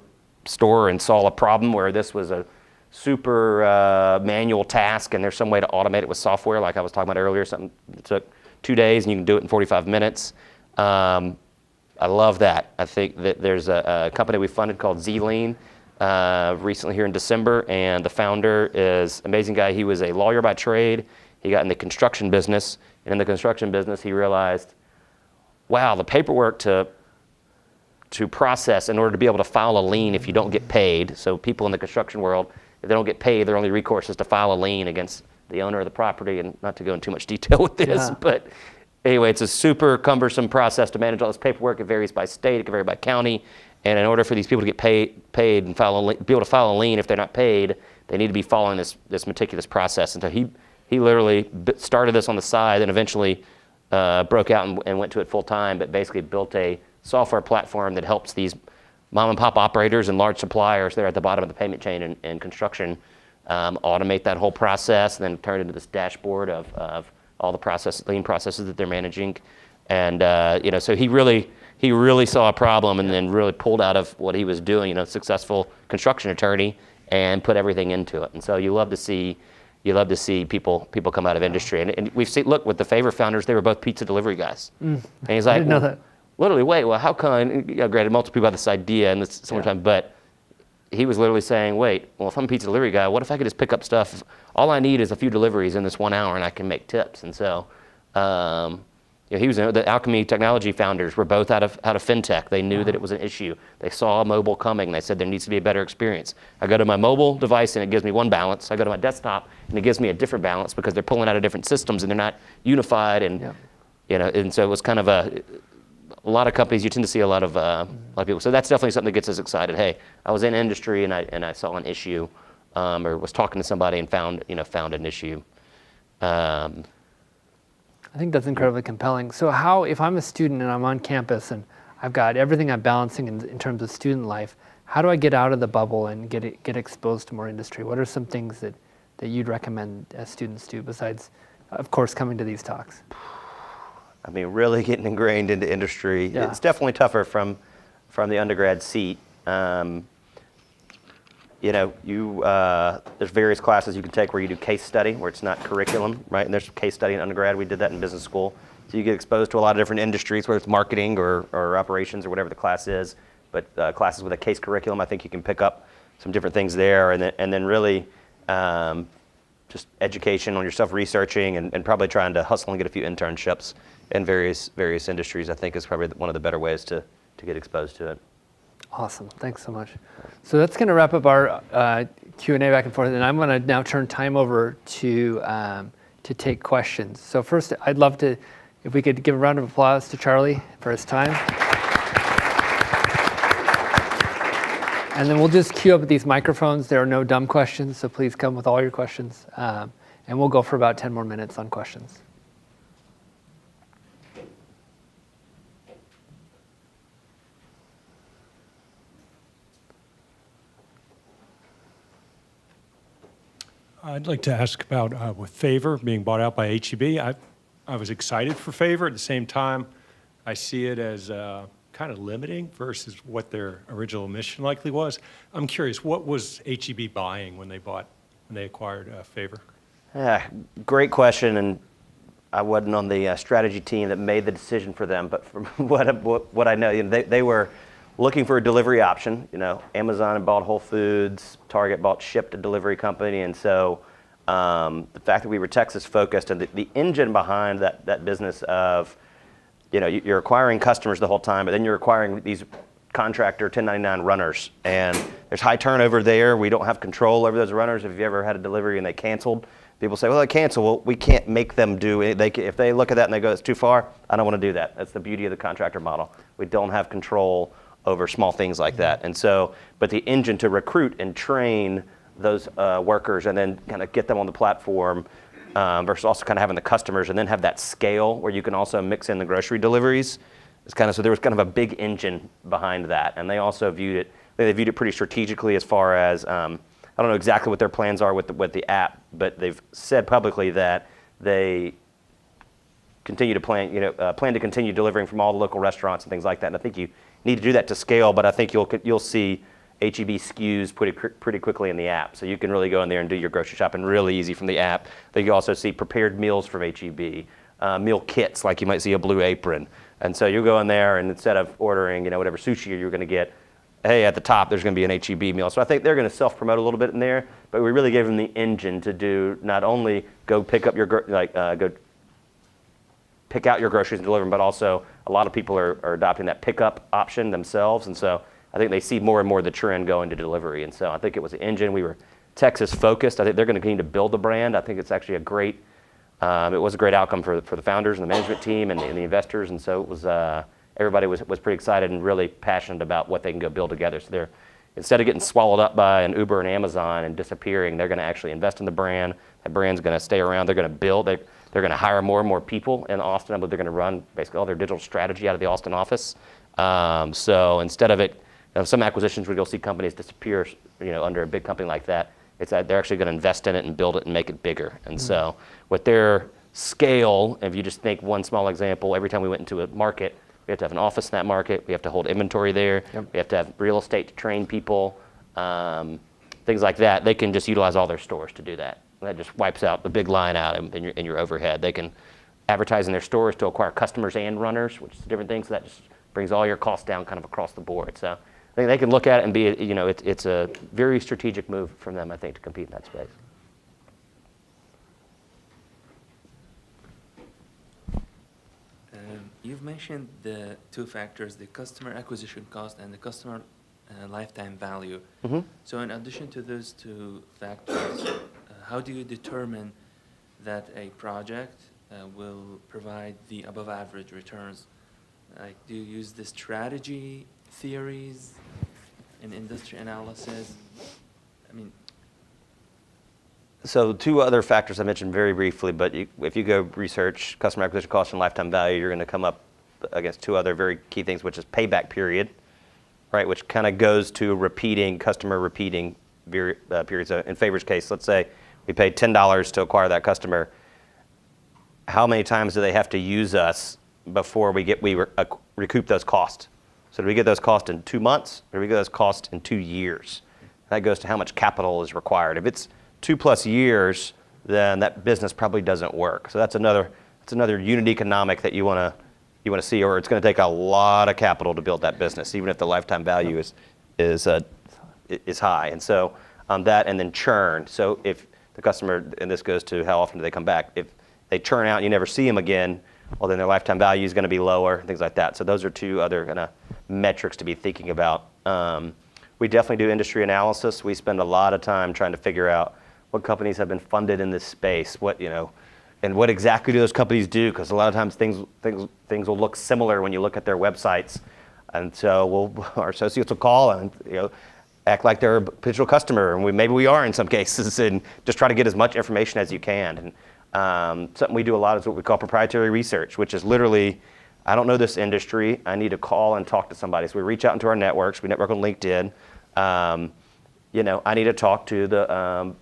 store and saw a problem where this was a super manual task and there's some way to automate it with software, like I was talking about earlier, something that took 2 days and you can do it in 45 minutes. I love that. I think that there's a company we funded called Z-Lean recently here in December, and the founder is an amazing guy. He was a lawyer by trade. He got in the construction business, and in the construction business he realized, wow, the paperwork to process in order to be able to file a lien if you don't get paid. So people in the construction world, if they don't get paid, their only recourse is to file a lien against the owner of the property. And not to go into too much detail with this, but anyway, it's a super cumbersome process to manage all this paperwork. It varies by state, it can vary by county. And in order for these people to get paid and be able to file a lien if they're not paid, they need to be following this meticulous process. And so he literally started this on the side and eventually broke out and went to it full time, but basically built a software platform that helps these mom and pop operators and large suppliers there at the bottom of the payment chain in construction automate that whole process, and then turn it into this dashboard of all the lean processes that they're managing. And so he really saw a problem and then really pulled out of what he was doing, successful construction attorney, and put everything into it. And so you love to see people come out of industry. And we've seen, look, with the Favor founders, they were both pizza delivery guys. And he's like, I didn't know that. Literally, wait, well, how come, granted, multiple people have this idea and this so much time, but he was literally saying, wait, well, if I'm a pizza delivery guy, what if I could just pick up stuff? All I need is a few deliveries in this 1 hour and I can make tips. And so, he was the Alchemy Technology founders were both out of fintech. They knew that it was an issue. They saw mobile coming. They said there needs to be a better experience. I go to my mobile device and it gives me one balance. I go to my desktop and it gives me a different balance because they're pulling out of different systems and they're not unified. And and so it was kind of a lot of companies. You tend to see a lot of people. So that's definitely something that gets us excited. Hey, I was in industry and I saw an issue, or was talking to somebody and found an issue. I think that's incredibly compelling. So how, if I'm a student and I'm on campus and I've got everything I'm balancing in terms of student life, how do I get out of the bubble and get exposed to more industry? What are some things that you'd recommend students do besides, of course, coming to these talks? I mean, really getting ingrained into industry. Yeah. It's definitely tougher from the undergrad seat. There's various classes you can take where you do case study, where it's not curriculum, right? And there's case study in undergrad. We did that in business school. So you get exposed to a lot of different industries, whether it's marketing or operations or whatever the class is. But classes with a case curriculum, I think you can pick up some different things there. And then really just education on yourself, researching, and probably trying to hustle and get a few internships in various industries, I think is probably one of the better ways to get exposed to it. Awesome. Thanks so much. So that's going to wrap up our Q&A back and forth, and I'm going to now turn time over to take questions. So first, I'd love to, if we could give a round of applause to Charlie for his time. And then we'll just queue up these microphones. There are no dumb questions, so please come with all your questions. And we'll go for about 10 more minutes on questions. I'd like to ask about with Favor being bought out by H-E-B. I was excited for Favor. At the same time, I see it as kind of limiting versus what their original mission likely was. I'm curious, what was H-E-B buying when they acquired Favor? Yeah, great question, and I wasn't on the strategy team that made the decision for them, but from what I know, they were looking for a delivery option. Amazon had bought Whole Foods, Target bought Shipt, a delivery company, and so the fact that we were Texas focused and the engine behind that business of, you're acquiring customers the whole time, but then you're acquiring these contractor 1099 runners, and there's high turnover there. We don't have control over those runners. If you ever had a delivery and they canceled, people say, well, they cancel. Well, we can't make them do it. If they look at that and they go, it's too far, I don't want to do that. That's the beauty of the contractor model. We don't have control over small things like that. And so, but the engine to recruit and train those workers and then kind of get them on the platform versus also kind of having the customers and then have that scale where you can also mix in the grocery deliveries. It's kind of, so there was kind of a big engine behind that. And they also viewed it pretty strategically as far as, I don't know exactly what their plans are with the app, but they've said publicly that they continue to plan to continue delivering from all the local restaurants and things like that. And I think you need to do that to scale, but I think you'll see H-E-B SKUs pretty quickly in the app. So you can really go in there and do your grocery shopping really easy from the app. Then you also see prepared meals from H-E-B, meal kits like you might see a Blue Apron. And so you go in there and instead of ordering whatever sushi you're going to get, hey, at the top there's going to be an H-E-B meal. So I think they're going to self-promote a little bit in there, but we really gave them the engine to do not only go pick up go pick out your groceries and deliver them, but also a lot of people are adopting that pickup option themselves. And so I think they see more and more the trend going to delivery. And so I think it was the engine. We were Texas focused. I think they're going to continue to build the brand. I think it's actually it was a great outcome for the founders and the management team and the investors. And so it was, everybody was pretty excited and really passionate about what they can go build together. So instead of getting swallowed up by an Uber and Amazon and disappearing, they're going to actually invest in the brand. That brand's going to stay around. They're going to build. They're going to hire more and more people in Austin, but they're going to run basically all their digital strategy out of the Austin office. So instead of it, some acquisitions where you'll see companies disappear, under a big company like that, it's that they're actually going to invest in it and build it and make it bigger. And so with their scale, if you just think one small example, every time we went into a market, we have to have an office in that market. We have to hold inventory there. Yep. We have to have real estate to train people, things like that. They can just utilize all their stores to do that. That just wipes out the big line out in your overhead. They can advertise in their stores to acquire customers and runners, which is a different thing. So that just brings all your costs down kind of across the board. So I think they can look at it and be, it's a very strategic move from them, I think, to compete in that space. You've mentioned the two factors, the customer acquisition cost and the customer lifetime value. Mm-hmm. So in addition to those two factors, how do you determine that a project will provide the above average returns? Like, do you use the strategy theories in industry analysis? So two other factors I mentioned very briefly, but if you go research customer acquisition cost and lifetime value, you're going to come up against two other very key things, which is payback period, right, which kind of goes to customer repeating periods. So in Favor's case, let's say we paid $10 to acquire that customer. How many times do they have to use us before we recoup those costs? So do we get those costs in 2 months, or do we get those costs in 2 years? That goes to how much capital is required. If it's 2+ years, then that business probably doesn't work. So that's another unit economic that you want to see, or it's going to take a lot of capital to build that business, even if the lifetime value is high. And so that, and then churn. So if the customer, and this goes to how often do they come back, if they churn out and you never see them again, well, then their lifetime value is going to be lower, things like that. So those are two other kind of metrics to be thinking about. We definitely do industry analysis. We spend a lot of time trying to figure out what companies have been funded in this space, and what exactly do those companies do? Because a lot of times things will look similar when you look at their websites. And so our associates will call and act like they're a potential customer, and maybe we are in some cases, and just try to get as much information as you can. And something we do a lot is what we call proprietary research, which is literally, I don't know this industry, I need to call and talk to somebody. So we reach out into our networks, we network on LinkedIn. I need to talk to the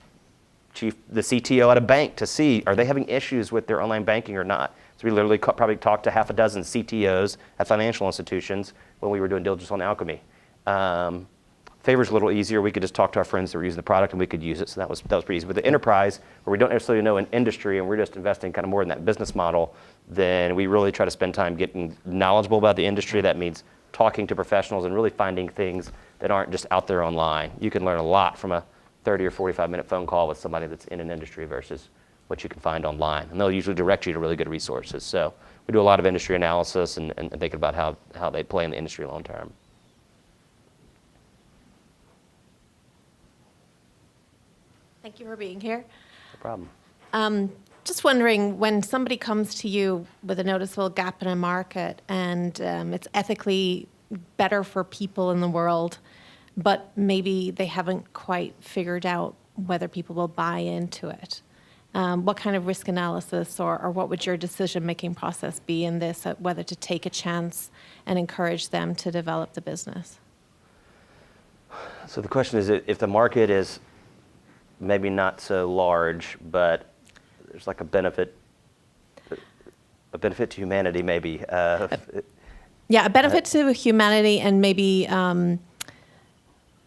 CTO at a bank to see, are they having issues with their online banking or not? So we literally probably talked to half a dozen CTOs at financial institutions when we were doing diligence on Alchemy. Favor's a little easier. We could just talk to our friends that were using the product and we could use it. So that was pretty easy. But the enterprise, where we don't necessarily know an industry and we're just investing kind of more in that business model, then we really try to spend time getting knowledgeable about the industry. That means talking to professionals and really finding things that aren't just out there online. You can learn a lot from a 30 or 45-minute phone call with somebody that's in an industry versus what you can find online. And they'll usually direct you to really good resources. So we do a lot of industry analysis and thinking about how they play in the industry long term. Thank you for being here. No problem. Just wondering, when somebody comes to you with a noticeable gap in a market and it's ethically better for people in the world, but maybe they haven't quite figured out whether people will buy into it, what kind of risk analysis or what would your decision-making process be in this, whether to take a chance and encourage them to develop the business? So the question is, if the market is maybe not so large, but there's like a benefit to humanity, maybe. Yeah, a benefit to humanity, and maybe,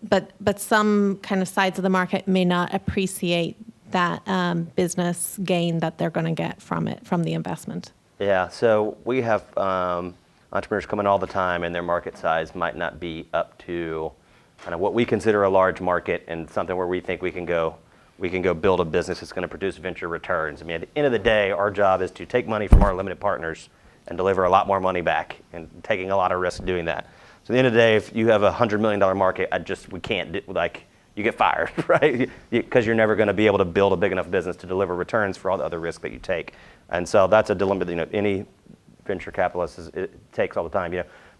but some kind of sides of the market may not appreciate that business gain that they're going to get from it, from the investment. Yeah, so we have entrepreneurs come in all the time, and their market size might not be up to kind of what we consider a large market and something where we think we can go build a business that's going to produce venture returns. I mean, at the end of the day, our job is to take money from our limited partners and deliver a lot more money back, and taking a lot of risk doing that. So at the end of the day, if you have a $100 million market, we can't do, you get fired, right? Because you're never going to be able to build a big enough business to deliver returns for all the other risk that you take. And so that's a dilemma that, any venture capitalist it takes all the time,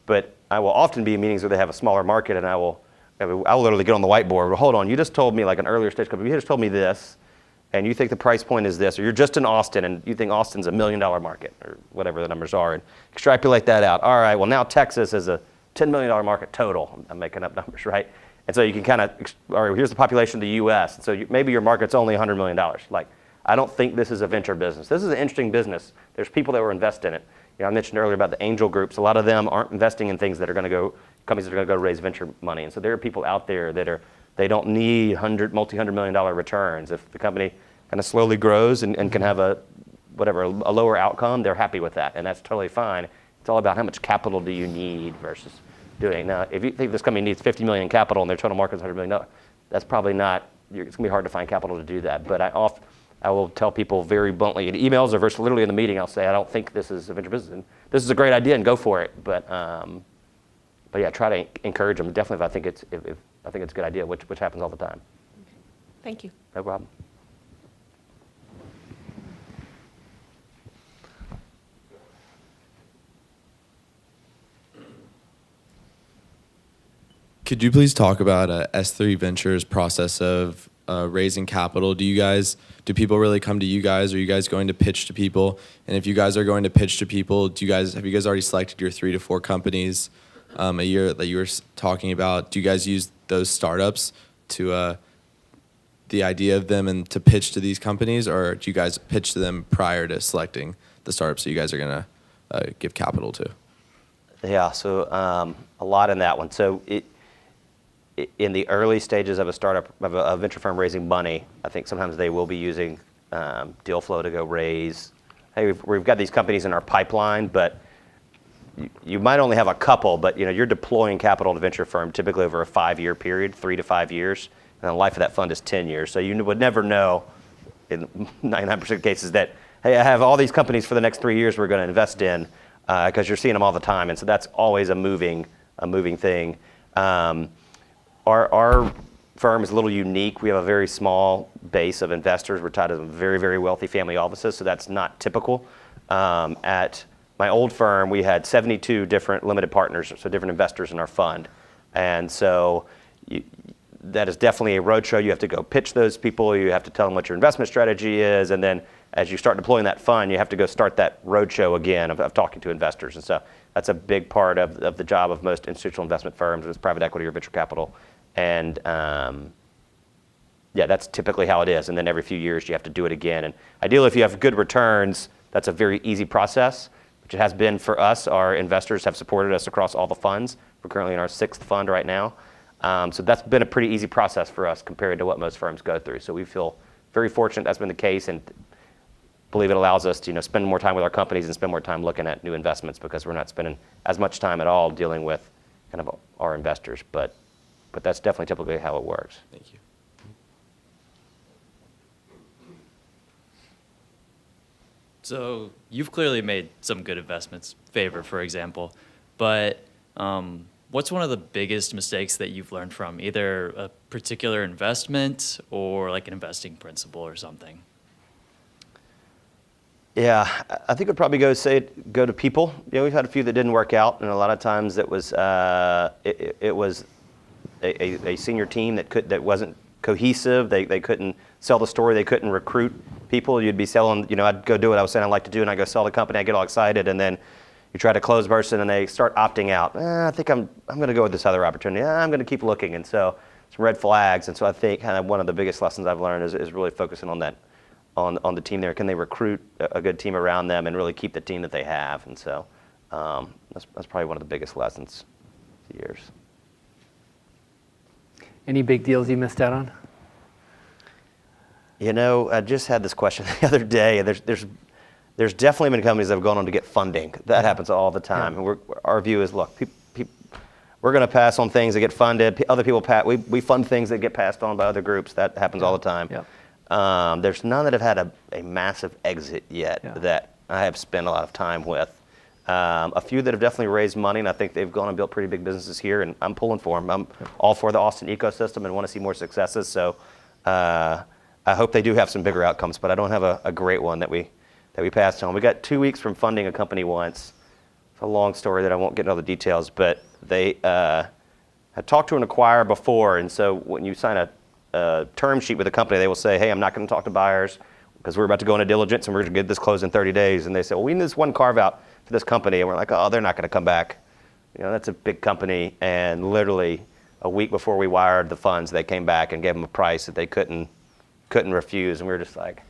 But I will often be in meetings where they have a smaller market, and I'll literally get on the whiteboard. Well, hold on, you just told me, like an earlier stage company, you just told me this, and you think the price point is this, or you're just in Austin and you think Austin's $1 million market, or whatever the numbers are, and extrapolate that out. All right, well now Texas is a $10 million market total. I'm making up numbers, right? And so you can kind of, all right, here's the population of the US. So maybe your market's only $100 million. I don't think this is a venture business. This is an interesting business. There's people that will invest in it. I mentioned earlier about the angel groups. A lot of them aren't investing in things that are going to go, companies that are going to go raise venture money. And so there are people out there that they don't need multi-$100 million returns. If the company kind of slowly grows and can have a lower outcome, they're happy with that. And that's totally fine. It's all about how much capital do you need versus doing. Now, if you think this company needs $50 million in capital and their total market is $100 million, that's probably not, it's going to be hard to find capital to do that. But I will tell people very bluntly in emails or literally in the meeting, I'll say, I don't think this is a venture business. And this is a great idea and go for it. But yeah, try to encourage them. Definitely if I think it's a good idea, which happens all the time. Thank you. No problem. Could you please talk about S3 Ventures' process of raising capital? Do people really come to you guys? Are you guys going to pitch to people? And if you guys are going to pitch to people, have you guys already selected your 3 to 4 companies a year that you were talking about? Do you guys use those startups to the idea of them and to pitch to these companies, or do you guys pitch to them prior to selecting the startups that you guys are going to give capital to? Yeah, so a lot in that one. So in the early stages of a startup, of a venture firm raising money, I think sometimes they will be using deal flow to go raise. Hey, we've got these companies in our pipeline, but you might only have a couple, but you're deploying capital to venture firm typically over a 5-year period, 3 to 5 years, and the life of that fund is 10 years. So you would never know in 99% of cases that, hey, I have all these companies for the next 3 years we're going to invest in, because you're seeing them all the time, and so that's always a moving thing. Our firm is a little unique. We have a very small base of investors. We're tied to very, very wealthy family offices, so that's not typical. At my old firm, we had 72 different limited partners, so different investors in our fund. And so that is definitely a roadshow. You have to go pitch those people. You have to tell them what your investment strategy is. And then as you start deploying that fund, you have to go start that roadshow again of talking to investors. And so that's a big part of the job of most institutional investment firms, with private equity or venture capital. And yeah, that's typically how it is. And then every few years you have to do it again. And ideally, if you have good returns, that's a very easy process, which it has been for us. Our investors have supported us across all the funds. We're currently in our 6th fund right now. So that's been a pretty easy process for us compared to what most firms go through. So we feel very fortunate that's been the case, and believe it allows us to spend more time with our companies and spend more time looking at new investments, because we're not spending as much time at all dealing with kind of our investors. But that's definitely typically how it works. Thank you. So you've clearly made some good investments, Favor, for example, but what's one of the biggest mistakes that you've learned from either a particular investment or like an investing principle or something? Yeah, I think I'd probably go to people. We've had a few that didn't work out, and a lot of times it was it was a senior team that wasn't cohesive. They couldn't sell the story. They couldn't recruit people. You'd be selling. I'd go do what I was saying I'd like to do, and I go sell the company. I get all excited, and then you try to close a person, and they start opting out. I think I'm going to go with this other opportunity. I'm going to keep looking, and so some red flags. And so I think kind of one of the biggest lessons I've learned is really focusing on that. On the team there, can they recruit a good team around them and really keep the team that they have? And so that's probably one of the biggest lessons of the years. Any big deals you missed out on? I just had this question the other day. There's definitely been companies that have gone on to get funding. That happens all the time. Yeah. And our view is, look, we're going to pass on things that get funded. Other people we fund things that get passed on by other groups. That happens all the time. Yeah. There's none that have had a massive exit yet that I have spent a lot of time with. A few that have definitely raised money, and I think they've gone and built pretty big businesses here, and I'm pulling for them. I'm all for the Austin ecosystem and want to see more successes. So I hope they do have some bigger outcomes, but I don't have a great one that we passed on. We got 2 weeks from funding a company once. It's a long story that I won't get into all the details, but they had talked to an acquirer before, and so when you sign a term sheet with a company, they will say, hey, I'm not going to talk to buyers because we're about to go into diligence and we're going to get this closed in 30 days. And they say, well, we need this one carve out for this company. And we're like, oh, they're not going to come back. That's a big company. And literally a week before we wired the funds, they came back and gave them a price that they couldn't refuse. And we were just like,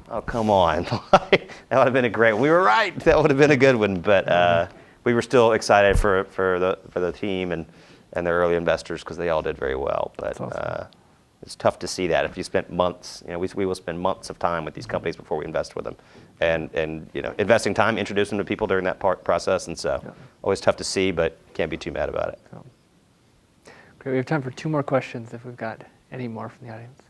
oh, come on. That would have been a great one. We were right. That would have been a good one. But we were still excited for the team and the early investors, because they all did very well. But awesome. It's tough to see that if you spent months. We will spend months of time with these companies before we invest with them, and investing time, introducing them to people during that process. And so always tough to see, but can't be too mad about it. Great. We have time for 2 more questions if we've got any more from the audience.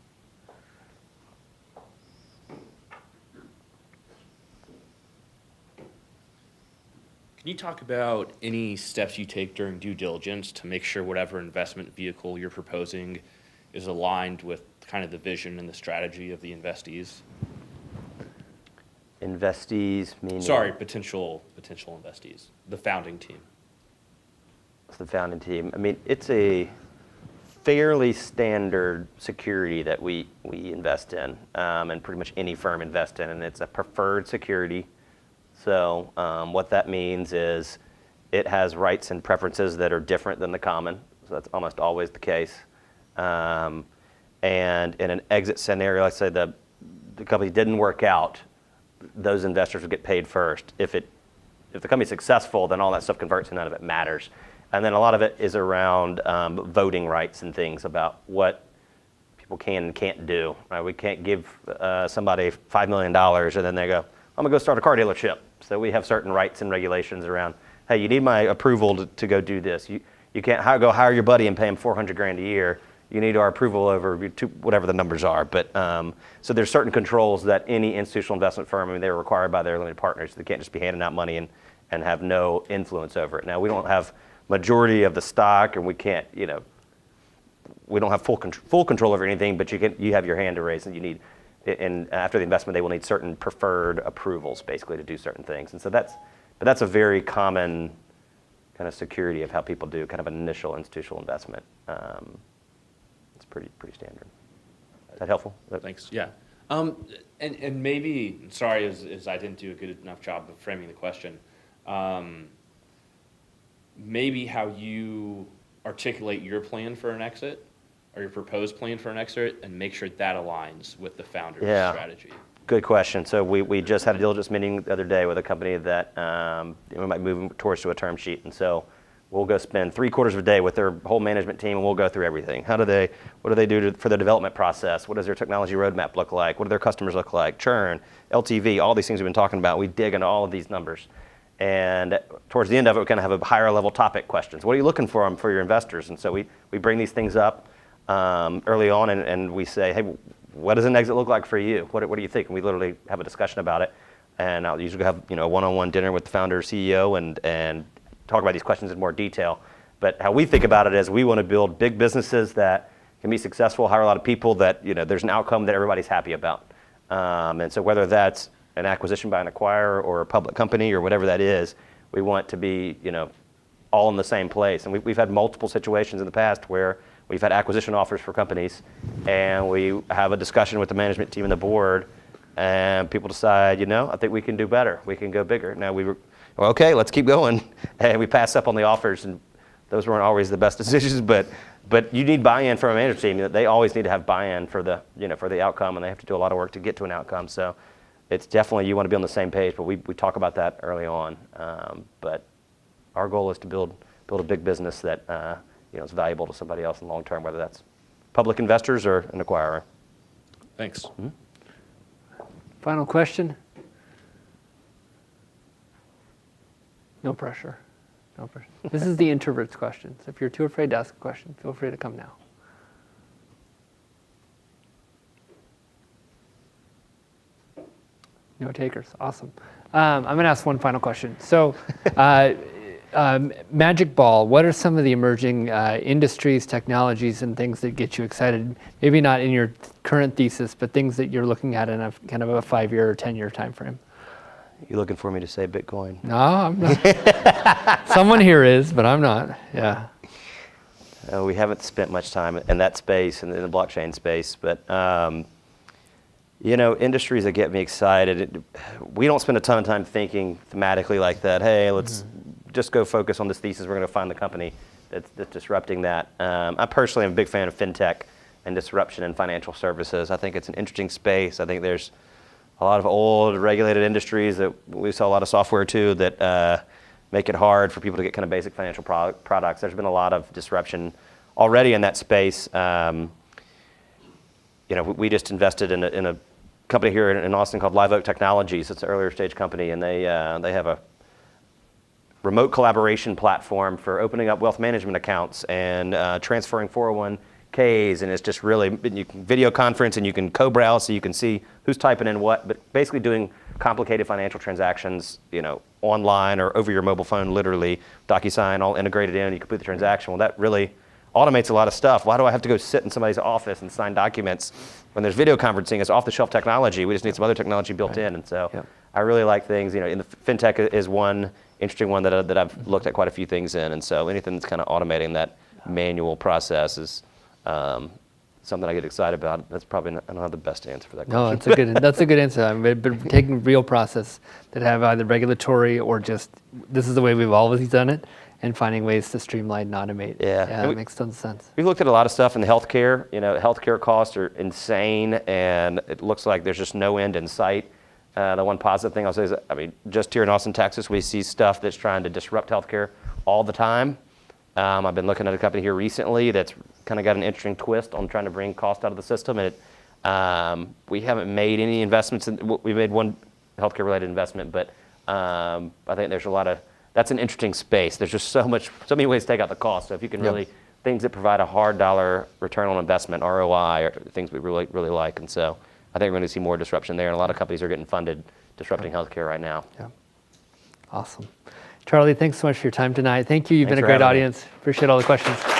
Can you talk about any steps you take during due diligence to make sure whatever investment vehicle you're proposing is aligned with kind of the vision and the strategy of the investees? Investees meaning? Sorry, potential investees, the founding team. It's the founding team. I mean, it's a fairly standard security that we invest in, and pretty much any firm invests in, and it's a preferred security. So what that means is it has rights and preferences that are different than the common. So that's almost always the case. And in an exit scenario, let's say the company didn't work out, those investors would get paid first. If the company's successful, then all that stuff converts and none of it matters. And then a lot of it is around voting rights and things about what people can and can't do. Right? We can't give somebody $5 million and then they go, I'm going to go start a car dealership. So we have certain rights and regulations around, hey, you need my approval to go do this. You can't go hire your buddy and pay him $400,000 a year. You need our approval over whatever the numbers are. But so there's certain controls that any institutional investment firm, they're required by their limited partners. They can't just be handing out money and have no influence over it. Now, we don't have majority of the stock, and we can't, we don't have full control over anything, but you have your hand to raise, and you need, and after the investment, they will need certain preferred approvals, basically, to do certain things. And so that's a very common kind of security of how people do kind of an initial institutional investment. It's pretty standard. Is that helpful? Thanks, yeah. And maybe, sorry, as I didn't do a good enough job of framing the question, maybe how you articulate your plan for an exit or your proposed plan for an exit and make sure that aligns with the founder's strategy. Good question. So we just had a diligence meeting the other day with a company that we might move towards to a term sheet. And so we'll go spend 3/4 of a day with their whole management team, and we'll go through everything. What do they do for the development process? What does their technology roadmap look like? What do their customers look like? Churn, LTV, all these things we've been talking about. We dig into all of these numbers. And towards the end of it, we kind of have a higher level topic questions. What are you looking for your investors? And so we bring these things up early on, and we say, hey, what does an exit look like for you? What do you think? And we literally have a discussion about it. And I'll usually have a one-on-one dinner with the founder or CEO and talk about these questions in more detail. But how we think about it is we want to build big businesses that can be successful, hire a lot of people, that there's an outcome that everybody's happy about. And so whether that's an acquisition by an acquirer or a public company or whatever that is, we want to be all in the same place. And we've had multiple situations in the past where we've had acquisition offers for companies, and we have a discussion with the management team and the board, and people decide, I think we can do better. We can go bigger. Now okay, let's keep going. And we pass up on the offers, and those weren't always the best decisions, but you need buy-in from a management team. They always need to have buy-in for the outcome, and they have to do a lot of work to get to an outcome. So it's definitely, you want to be on the same page, but we talk about that early on. But our goal is to build a big business that is valuable to somebody else in the long term, whether that's public investors or an acquirer. Thanks. Mm-hmm. Final question? No pressure. No pressure. This is the introvert's question. So if you're too afraid to ask a question, feel free to come now. No takers. Awesome. I'm going to ask one final question. So, Magic Ball, what are some of the emerging industries, technologies, and things that get you excited? Maybe not in your current thesis, but things that you're looking at in a kind of a 5-year or 10-year time frame. You looking for me to say Bitcoin? No, I'm not. Someone here is, but I'm not. Yeah. We haven't spent much time in that space and in the blockchain space, but industries that get me excited. We don't spend a ton of time thinking thematically like that. Hey, let's just go focus on this thesis. We're going to find the company that's disrupting that. I personally am a big fan of fintech and disruption in financial services. I think it's an interesting space. I think there's a lot of old regulated industries that we sell a lot of software to that make it hard for people to get kind of basic financial products. There's been a lot of disruption already in that space. We just invested in a company here in Austin called Live Oak Technologies. It's an earlier stage company, and they have a remote collaboration platform for opening up wealth management accounts and transferring 401ks, and it's just really, you can video conference and you can co-browse so you can see who's typing in what, but basically doing complicated financial transactions, online or over your mobile phone, literally, DocuSign all integrated in, you complete the transaction. Well, that really automates a lot of stuff. Why do I have to go sit in somebody's office and sign documents when there's video conferencing? It's off-the-shelf technology. We just need some other technology built in, and so I really like things. In the fintech is one interesting one that I've looked at quite a few things in, and so anything that's kind of automating that manual process is something I get excited about. That's probably I don't have the best answer for that question. No, that's a good answer. I mean, but taking real process that have either regulatory or just this is the way we've always done it, and finding ways to streamline and automate. Yeah, that makes tons of sense. We've looked at a lot of stuff in the healthcare. Healthcare costs are insane, and it looks like there's just no end in sight. The one positive thing I'll say is, just here in Austin, Texas, we see stuff that's trying to disrupt healthcare all the time. I've been looking at a company here recently that's kind of got an interesting twist on trying to bring cost out of the system. And we haven't made any investments. We made one healthcare-related investment, but I think there's a lot of, that's an interesting space. There's just so many ways to take out the cost. So if you can really, things that provide a hard dollar return on investment, ROI, are things we really, really like. And so I think we're going to see more disruption there. And a lot of companies are getting funded disrupting healthcare right now. Yeah. Awesome. Charlie, thanks so much for your time tonight. Thank you. You've been a great audience. Appreciate all the questions.